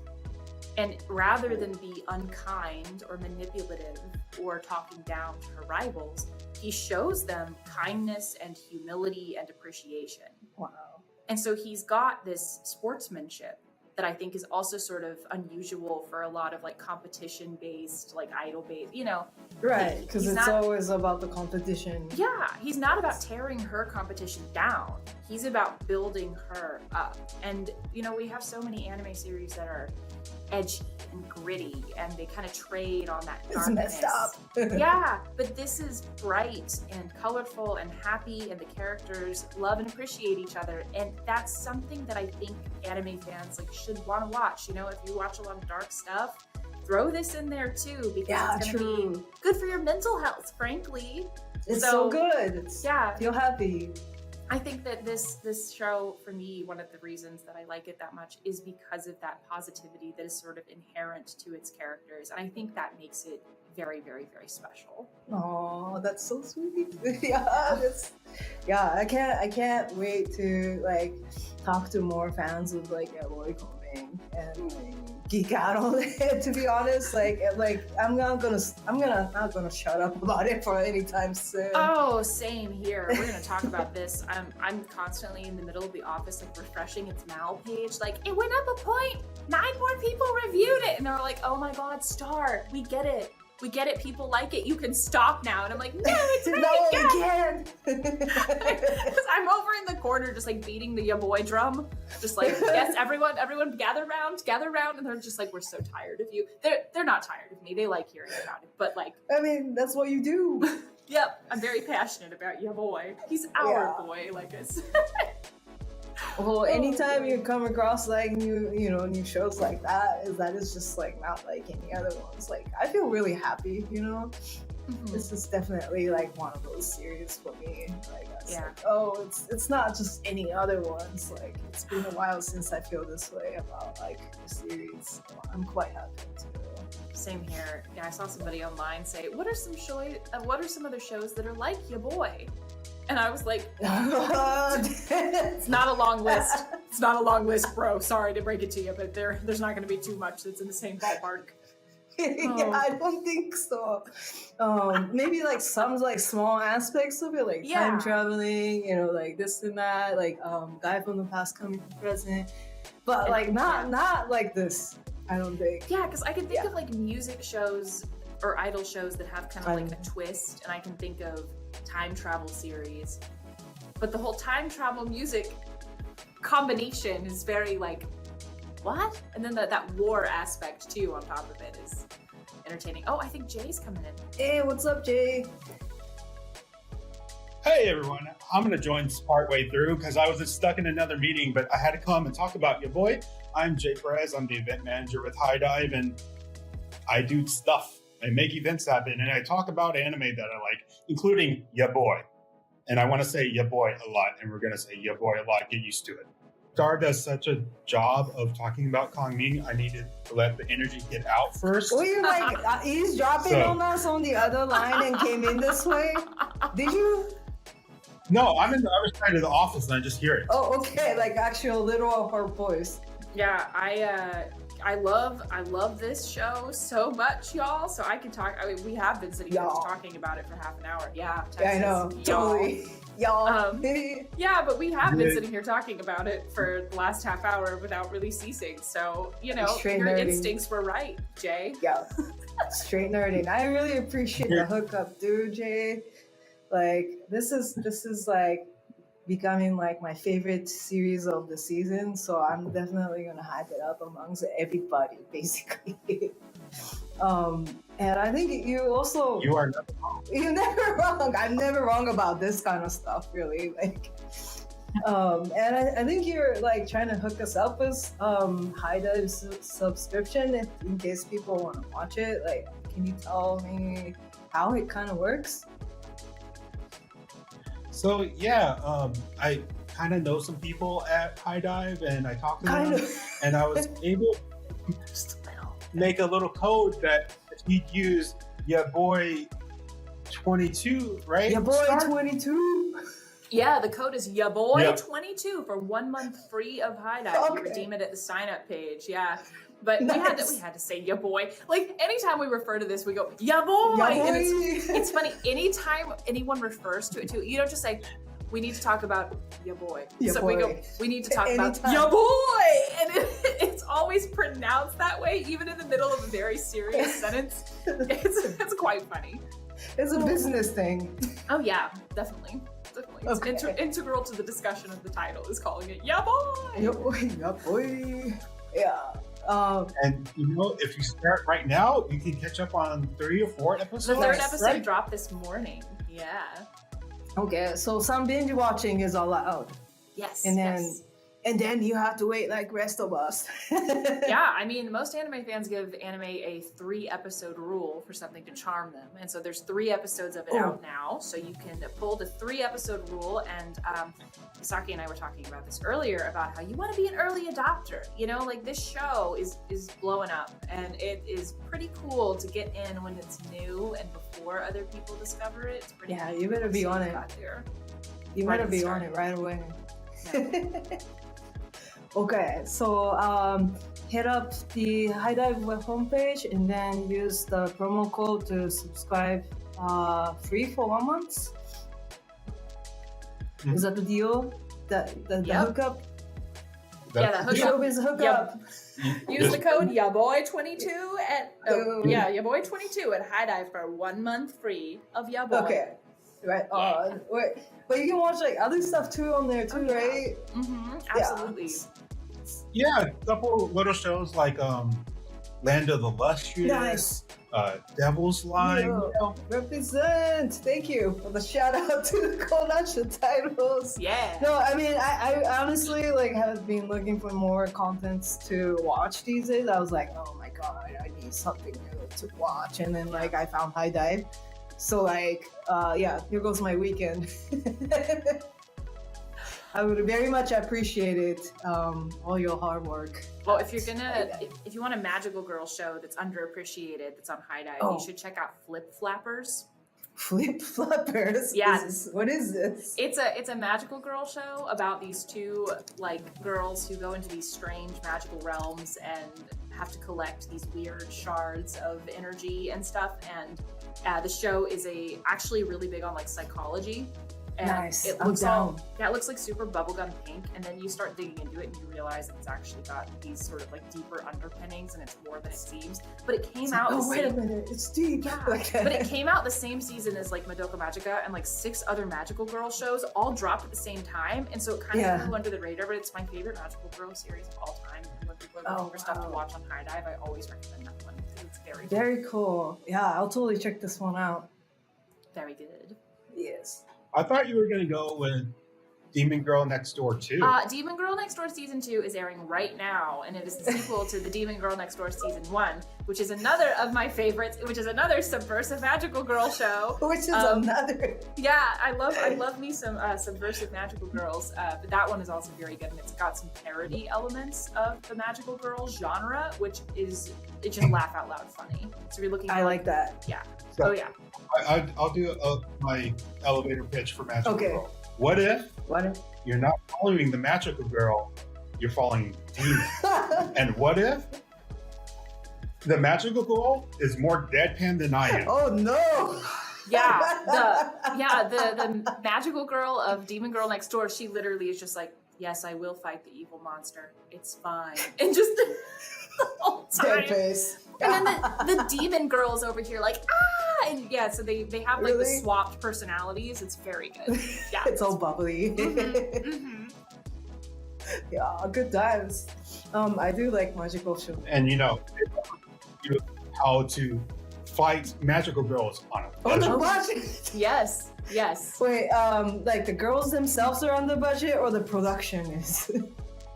And rather than be unkind or manipulative or talking down to her rivals, he shows them kindness and humility and appreciation. Wow. And so he's got this sportsmanship that I think is also sort of unusual for a lot of like competition based, like idol based, you know. Right, because it's not always about the competition. Yeah, he's not about tearing her competition down. He's about building her up. And, you know, we have so many anime series that are edgy and gritty and they kind of trade on that darkness. It's messed up. Yeah, but this is bright and colorful and happy, and the characters love and appreciate each other. And that's something that I think anime fans like should want to watch. You know, if you watch a lot of dark stuff, throw this in there too, because it's going to be good for your mental health, frankly. It's so good. Feel happy. I think that this show, for me, one of the reasons that I like it that much is because of that positivity that is sort of inherent to its characters. And I think that makes it very, very, very special. Oh, that's so sweet. I can't wait to like talk to more fans of like Boy Kongming and like, geek out on it. To be honest, like I'm not gonna shut up about it for any time soon. Oh, same here. We're gonna talk about this. I'm constantly in the middle of the office, like refreshing its Mal page. Like it went up a point. 9 more people reviewed it, and they're like, "Oh my God, Star, we get it. We get it. People like it. You can stop now." And I'm like, "No, it's really no, we can't." I'm over in the corner, just like beating the ya boy drum, just like, "Yes, everyone, gather round," and they're just like, "We're so tired of you." They're not tired of me. They like hearing about it, but like, I mean, that's what you do. Yep, I'm very passionate about ya boy. He's our boy, like I said. Well, anytime you come across like new shows like that is just like not like any other ones. Like I feel really happy, you know. Mm-hmm. This is definitely like one of those series for me. Like, it's not just any other ones. Like it's been a while since I feel this way about like the series. So I'm quite happy too. Same here. Yeah, I saw somebody online say, "What are some other shows that are like ya boy?" And I was like, it's not a long list. It's not a long list, bro. Sorry to break it to you, but there's not going to be too much that's in the same ballpark. Yeah, I don't think so. Maybe like some like small aspects of it, like time traveling, you know, like this and that, like guy from the past coming to the present, but like not like this. I don't think. Yeah, because I can think of like music shows or idol shows that have kind of like a twist, and I can think of time travel series, but the whole time travel music combination is very like, what? And then that war aspect too on top of it is entertaining. Oh, I think Jay's coming in. Hey, what's up, Jay? Hey everyone, I'm gonna join partway through because I was just stuck in another meeting, but I had to come and talk about your boy. I'm Jay Perez. I'm the event manager with High Dive, and I do stuff. I make events happen, and I talk about anime that I like, including ya boy. And I want to say ya boy a lot, and we're going to say ya boy a lot. Get used to it. Star does such a job of talking about Kongming. I needed to let the energy get out first. Were you like eavesdropping on us on the other line and came in this way? Did you? No, I'm in the other side of the office, and I just hear it. Oh, okay, like actual literal her voice. Yeah, I love this show so much, y'all. So I can talk. I mean, we have been sitting here just talking about it for half an hour. Yeah, Texas, I know. Totally. Y'all. Yeah, but we have been sitting here talking about it for the last half hour without really ceasing. So, you know, your instincts were right, Jay. Yeah. Straight nerding. I really appreciate the hookup, dude, Jay. Like, this is like becoming like my favorite series of the season, so I'm definitely gonna hype it up amongst everybody, basically. And I think you are never wrong. You're never wrong. I'm never wrong about this kind of stuff, really. Like, and I think you're like trying to hook us up with High Dive subscription in case people want to watch it. Like, can you tell me how it kind of works? So yeah, I kind of know some people at High Dive, and I talked to them, and I was able to make a little code that if you use ya boy 22, right? Ya boy 22. Yeah, the code is ya boy 22 for 1 month free of High Dive. Okay. You redeem it at the sign up page. Yeah. But nice. we had to say ya boy. Like anytime we refer to this, we go ya boy. Ya boy. And it's funny. Anytime anyone refers to it too, you don't just say we need to talk about your boy. Ya so boy. we need to talk about Anytime. your boy, and it's always pronounced that way, even in the middle of a very serious sentence. It's quite funny. It's a business thing. Oh yeah, definitely. It's Okay. integral to the discussion of the title is calling it ya boy. Ya boy, ya boy. Yeah. And you know, if you start right now, you can catch up on 3 or 4 episodes. The third Nice, episode right? dropped this morning. Yeah. Okay, so some binge watching is allowed. Yes. And then yes. and then you have to wait like rest of us. Yeah, I mean, most anime fans give anime a 3-episode rule for something to charm them, and so there's 3 episodes of it out now. So you can pull the 3-episode rule, and Misaki and I were talking about this earlier about how you want to be an early adopter. You know, like this show is blowing up, and it is pretty cool to get in when it's new and before other people discover it. It's pretty Yeah, cool you better to be see on you it. got there. You Right better at the be on start. it right away. Yeah. Okay, so hit up the High Dive web homepage and then use the promo code to subscribe free for 1 month. Mhm. Is that the deal? The Yep. hookup? Yeah, the The hookup. show is a hookup. Use the code YABOY22 at Oh. YABOY22 at High Dive for 1 month free of YABOY. Okay. Right. Yeah. Wait, but you can watch like other stuff too on there too, Oh, yeah. right? Absolutely. Yeah, a couple little shows like Land of the Lustrous, Nice. Devil's Line. Yo, You know, represent. Thank you for the shout out to the Kodansha titles. Yeah. No, I mean, I honestly like have been looking for more contents to watch these days. I was like, oh my god, I need something new to watch, and then like I found High Dive. So like, yeah, here goes my weekend. I would very much appreciate it, all your hard work. Well, if you're gonna, if you want a magical girl show that's underappreciated, that's on High Dive, Oh. you should check out Flip Flappers. Flip Flappers. Yeah. What is this? It's a magical girl show about these 2 like girls who go into these strange magical realms and have to collect these weird shards of energy and stuff. And the show is actually really big on like psychology. And Nice. it I'm looks down. it looks like super bubblegum pink, and then you start digging into it and you realize it's actually got these sort of like deeper underpinnings and it's more than it seems. But it came out Oh the wait a same minute, it's deep. Yeah, Okay. but it came out the same season as like Madoka Magica and like 6 other magical girl shows, all dropped at the same time, and so it kind of Yeah. flew under the radar. But it's my favorite magical girl series of all time. And when people are looking for stuff to wow. watch on High Dive, I always recommend that one because it's very, Very cool. Yeah, I'll totally check this one out. very good. Yes. I thought you were going to go with Demon Girl Next Door too. Demon Girl Next Door Season 2 is airing right now, and it is the sequel to the Demon Girl Next Door Season 1, which is another of my favorites, which is another subversive magical girl show. Which is another. Yeah, I love me some subversive magical girls, but that one is also very good, and it's got some parody elements of the magical girl genre, which is it's just laugh out loud funny. So if you're looking, I for, like that. Yeah. So- Oh yeah. I'll do my elevator pitch for Magical Okay. Girl. What if What? you're not following the Magical Girl, you're following Demon? And what if the Magical Girl is more deadpan than I am? Oh no! Yeah, the magical girl of Demon Girl Next Door, she literally is just like, yes, I will fight the evil monster. It's fine. And just the whole time. Dead face. And then the demon girls over here like, ah! And yeah, so they have like the Really? swapped personalities. It's very good. Yeah. It's all bubbly. Mhm. Yeah, good times. I do like magical shows. And you know how to fight magical girls on a On the budget. budget. Yes, yes. Wait, like the girls themselves are on the budget, or the production is?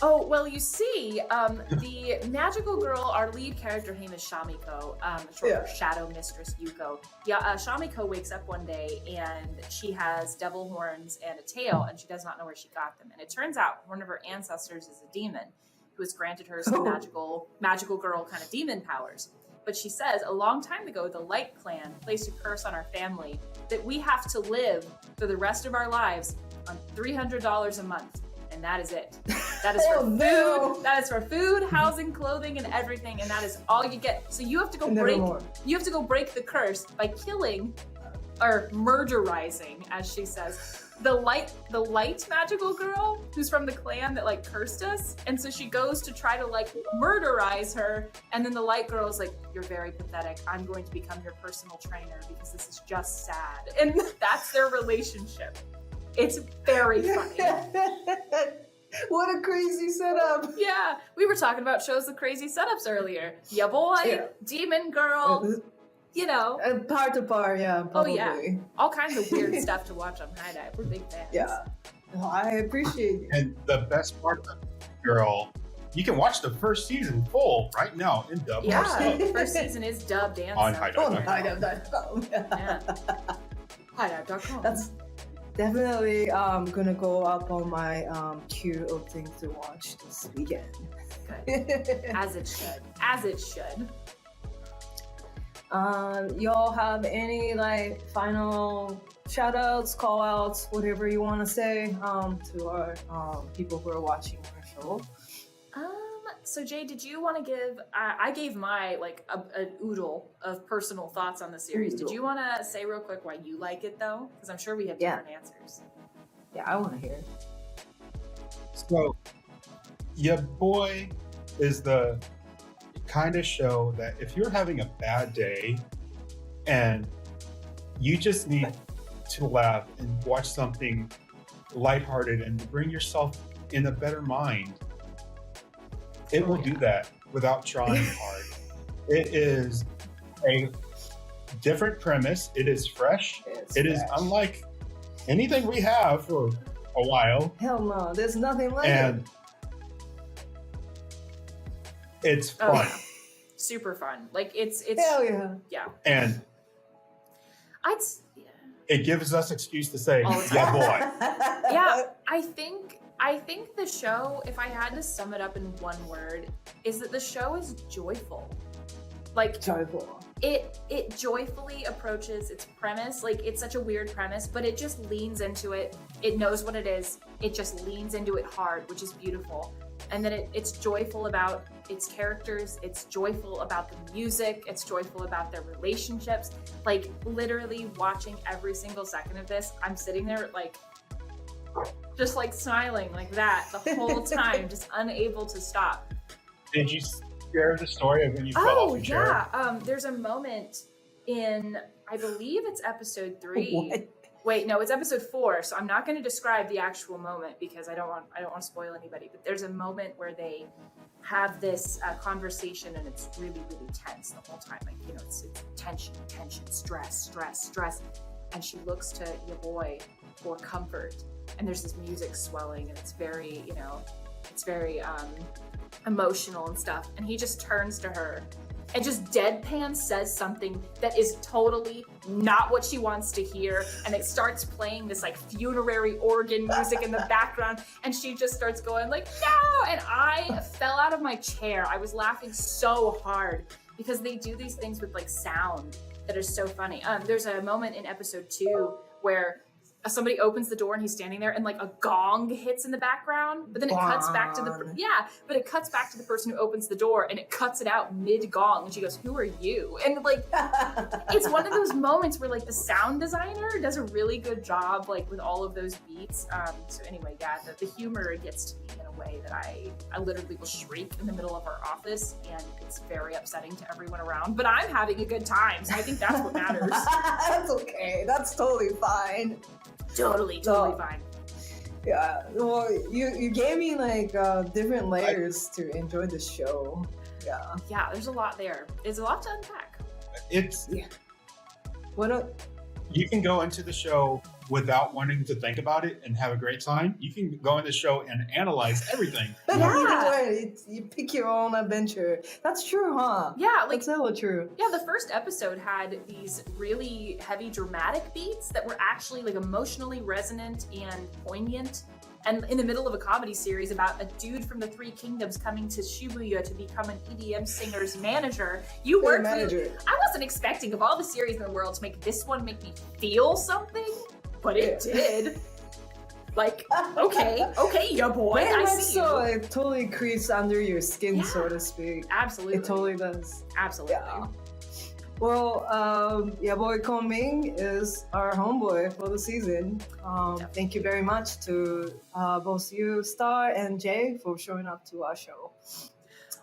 Oh, well, you see, the magical girl, our lead character, her name is Shamiko, short Yeah. for Shadow Mistress Yuko. Yeah, Shamiko wakes up one day and she has devil horns and a tail, and she does not know where she got them. And it turns out one of her ancestors is a demon who has granted her some magical girl kind of demon powers. But she says, a long time ago, the Light Clan placed a curse on our family that we have to live for the rest of our lives on $300 a month. And that is it. That is for Oh, no. food. That is for food, housing, clothing, and everything. And that is all you get. So you have to go Never break. more. You have to go break the curse by killing, or murderizing, as she says, the light magical girl who's from the clan that like cursed us, and so she goes to try to like murderize her, and then the light girl is like, "You're very pathetic. I'm going to become your personal trainer because this is just sad," and that's their relationship. It's very funny. What a crazy setup! Yeah, we were talking about shows with crazy setups earlier. Ya boy, demon girl, you know. Part to part, yeah. Probably. Oh yeah, all kinds of weird stuff to watch on High Dive. We're big fans. Yeah, I appreciate it. And the best part of Girl, you can watch the first season full right now in dub. Yeah, first season is dubbed and on subbed. HiDive.com. Yeah. HiDive.com. That's definitely gonna go up on my queue of things to watch this weekend. Good. As it should. As it should. Y'all have any like final shout outs, call outs, whatever you want to say to our people who are watching our show? So Jay, did you want to give? I gave my like an oodle of personal thoughts on the series. Did you want to say real quick why you like it though? Because I'm sure we have different answers. Yeah, I want to hear it. So, Ya Boy is the kind of show that if you're having a bad day and you just need to laugh and watch something lighthearted and bring yourself in a better mind, it will do that without trying hard. It is a different premise. It is fresh. It is unlike anything we have for a while. Hell no, there's nothing like and it. It's fun. Super fun. Like it's Hell yeah. Yeah. And it gives us excuse to say, yeah, boy. Yeah, I think the show, if I had to sum it up in one word, is that the show is joyful. Like joyful. It joyfully approaches its premise. Like it's such a weird premise, but it just leans into it. It knows what it is. It just leans into it hard, which is beautiful. And then it's joyful about its characters. It's joyful about the music. It's joyful about their relationships. Like literally watching every single second of this, I'm sitting there like just like smiling like that the whole time, just unable to stop. Did you share the story of when you fell off your chair? Yeah. There's a moment in, I believe it's episode 3. What? Wait, no, it's episode 4. So I'm not going to describe the actual moment because I don't want to spoil anybody. But there's a moment where they have this conversation and it's really, really tense the whole time. Like, you know, it's tension, stress. And she looks to Ya Boy for comfort. And there's this music swelling and it's very, you know, it's very emotional and stuff. And he just turns to her and just deadpan says something that is totally not what she wants to hear. And it starts playing this like funerary organ music in the background. And she just starts going like, no! And I fell out of my chair. I was laughing so hard because they do these things with like sound that are so funny. There's a moment in episode 2 where somebody opens the door and he's standing there and like a gong hits in the background, but then it cuts back to the person who opens the door and it cuts it out mid gong and she goes, "Who are you?" And like it's one of those moments where like the sound designer does a really good job like with all of those beats. So anyway, yeah, the humor gets to me in a way that I literally will shriek in the middle of our office and it's very upsetting to everyone around, but I'm having a good time, so I think that's what matters. That's okay. That's totally fine. Totally fine. Yeah, well, you gave me like different layers to enjoy the show. Yeah, there's a lot there. There's a lot to unpack. You can go into the show without wanting to think about it and have a great time. You can go in the show and analyze everything. You pick your own adventure. That's true, huh? Yeah, like that's hella true. Yeah, the first episode had these really heavy dramatic beats that were actually like emotionally resonant and poignant. And in the middle of a comedy series about a dude from the 3 Kingdoms coming to Shibuya to become an EDM singer's manager, you weren't. I wasn't expecting of all the series in the world to make this one make me feel something, but it did. Like, okay, Ya Boy, I see you. It totally creeps under your skin, so to speak. Absolutely. It totally does. Absolutely. Well, Boy Kongming is our homeboy for the season. Thank you very much to both you, Star and Jay, for showing up to our show.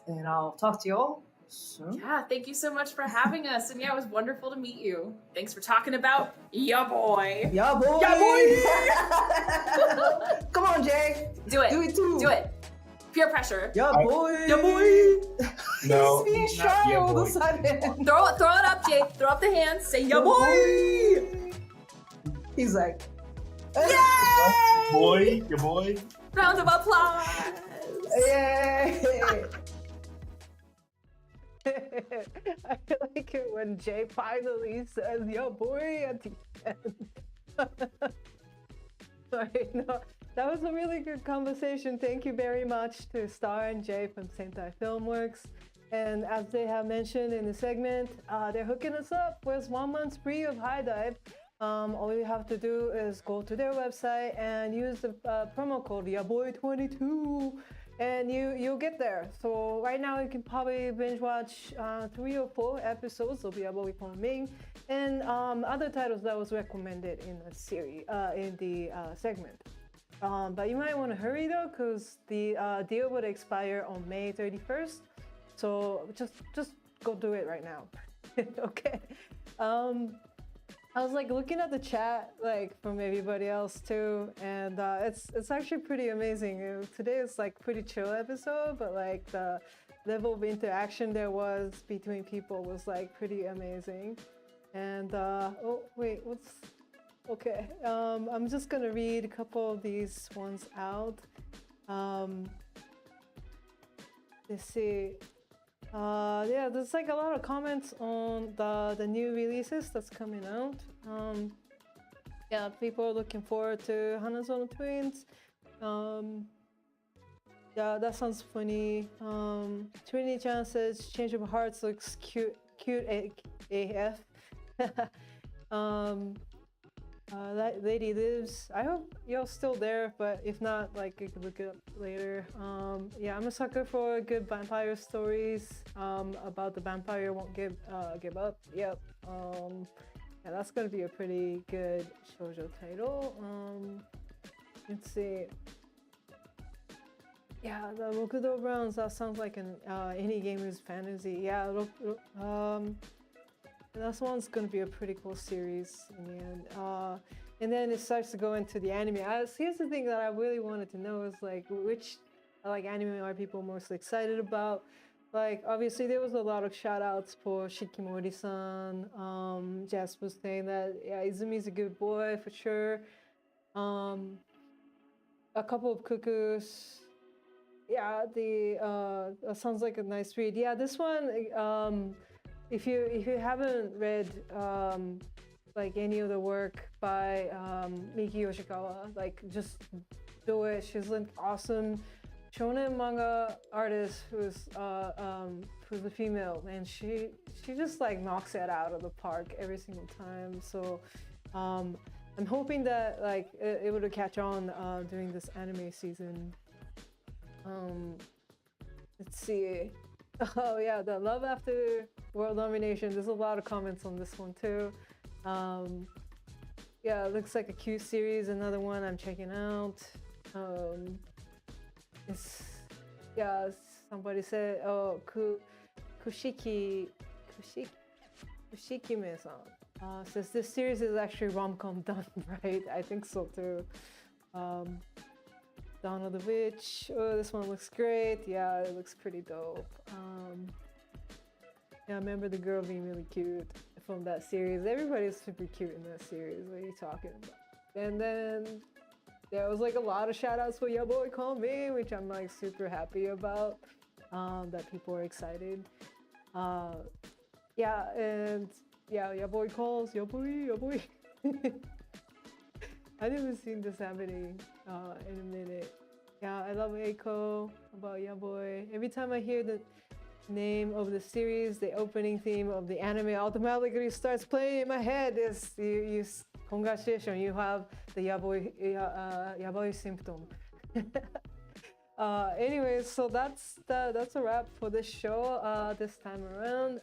And I'll talk to you all soon. Yeah, thank you so much for having us. And yeah, it was wonderful to meet you. Thanks for talking about ya boy. Ya boy! Ya boy! Come on, Jay. Do it. Do it too. Do it. Peer pressure. Ya boy! Ya boy! No, He's being not shy ya all of boy. a sudden. Throw it up, Jake. Throw up the hands. Say ya boy! He's like, Boy, your boy. Round of applause. yay! I like it when Jay finally says "yo boy" at the end. Sorry, no, that was a really good conversation. Thank you very much to Star and Jay from Sentai Filmworks. And as they have mentioned in the segment, they're hooking us up with 1 month free of High Dive. All you have to do is go to their website and use the promo code YABOY22 and you'll get there. So right now you can probably binge watch 3 or 4 episodes of Boy Kongming and other titles that was recommended in the series, in the segment. But you might want to hurry though, because the deal would expire on May 31st. So just go do it right now. Okay. I was like looking at the chat like from everybody else too, and it's actually pretty amazing. Today is like pretty chill episode, but like the level of interaction there was between people was like pretty amazing. And oh wait, what's okay? I'm just gonna read a couple of these ones out. Let's see. Yeah, there's like a lot of comments on the new releases that's coming out. Yeah, people are looking forward to Hanazono Twins. Yeah, that sounds funny. Trini-chan says Change of Hearts looks cute AF. Lady Lives. I hope you're still there, but if not, like you can look it up later. Yeah, I'm a sucker for good vampire stories. About the vampire won't give up. Yep. Yeah, that's gonna be a pretty good shoujo title. Let's see. Yeah, the Rokudo Browns. That sounds like an any gamer's fantasy. Yeah. That one's gonna be a pretty cool series in the end. And then it starts to go into the anime. Here's the thing that I really wanted to know is like which like anime are people most excited about? Like obviously there was a lot of shout outs for Shikimori-san. Jess was saying that yeah, Izumi's a good boy for sure. A Couple of Cuckoos. Yeah, that sounds like a nice read. Yeah, this one if you haven't read like any of the work by Miki Yoshikawa, like just do it. She's an awesome shonen manga artist who's a female, and she just like knocks it out of the park every single time. So I'm hoping that like it would catch on during this anime season. Let's see. Oh yeah, the Love After World Domination. There's a lot of comments on this one too. Yeah, it looks like a cute series. Another one I'm checking out. Somebody said, oh, Kushikime-san says this series is actually rom-com done right. I think so too. Dawn of the Witch. Oh, this one looks great. Yeah, it looks pretty dope. Yeah, I remember the girl being really cute from that series. Everybody's super cute in that series. What are you talking about? And then there was like a lot of shout outs for Boy Kongming, which I'm like super happy about. That people are excited. Yeah, and yeah, Boy calls, Boy. I've never seen this happening in a minute. Yeah, I love Eiko about Boy. Every time I hear the name of the series, the opening theme of the anime automatically starts playing in my head. Is congratulations, you have the Yaboy symptom. Anyways, so that's a wrap for this show this time around.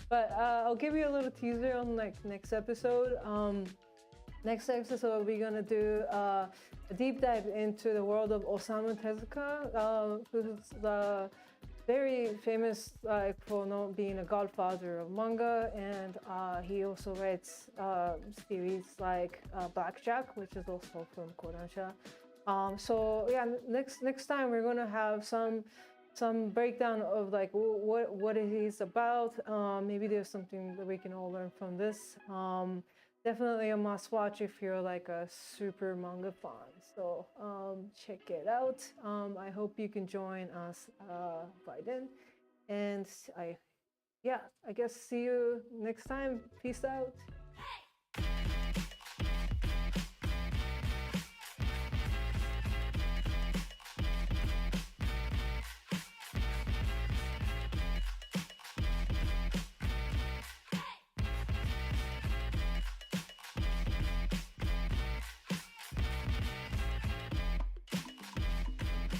But I'll give you a little teaser on like next episode. Next episode, we're gonna do a deep dive into the world of Osamu Tezuka, who's the very famous for not being a godfather of manga, and he also writes series like Blackjack, which is also from Kodansha. So yeah, next time we're gonna have some breakdown of like what it is about. Maybe there's something that we can all learn from this. Definitely a must watch if you're like a super manga fan. So check it out. I hope you can join us by then. And I guess see you next time. Peace out.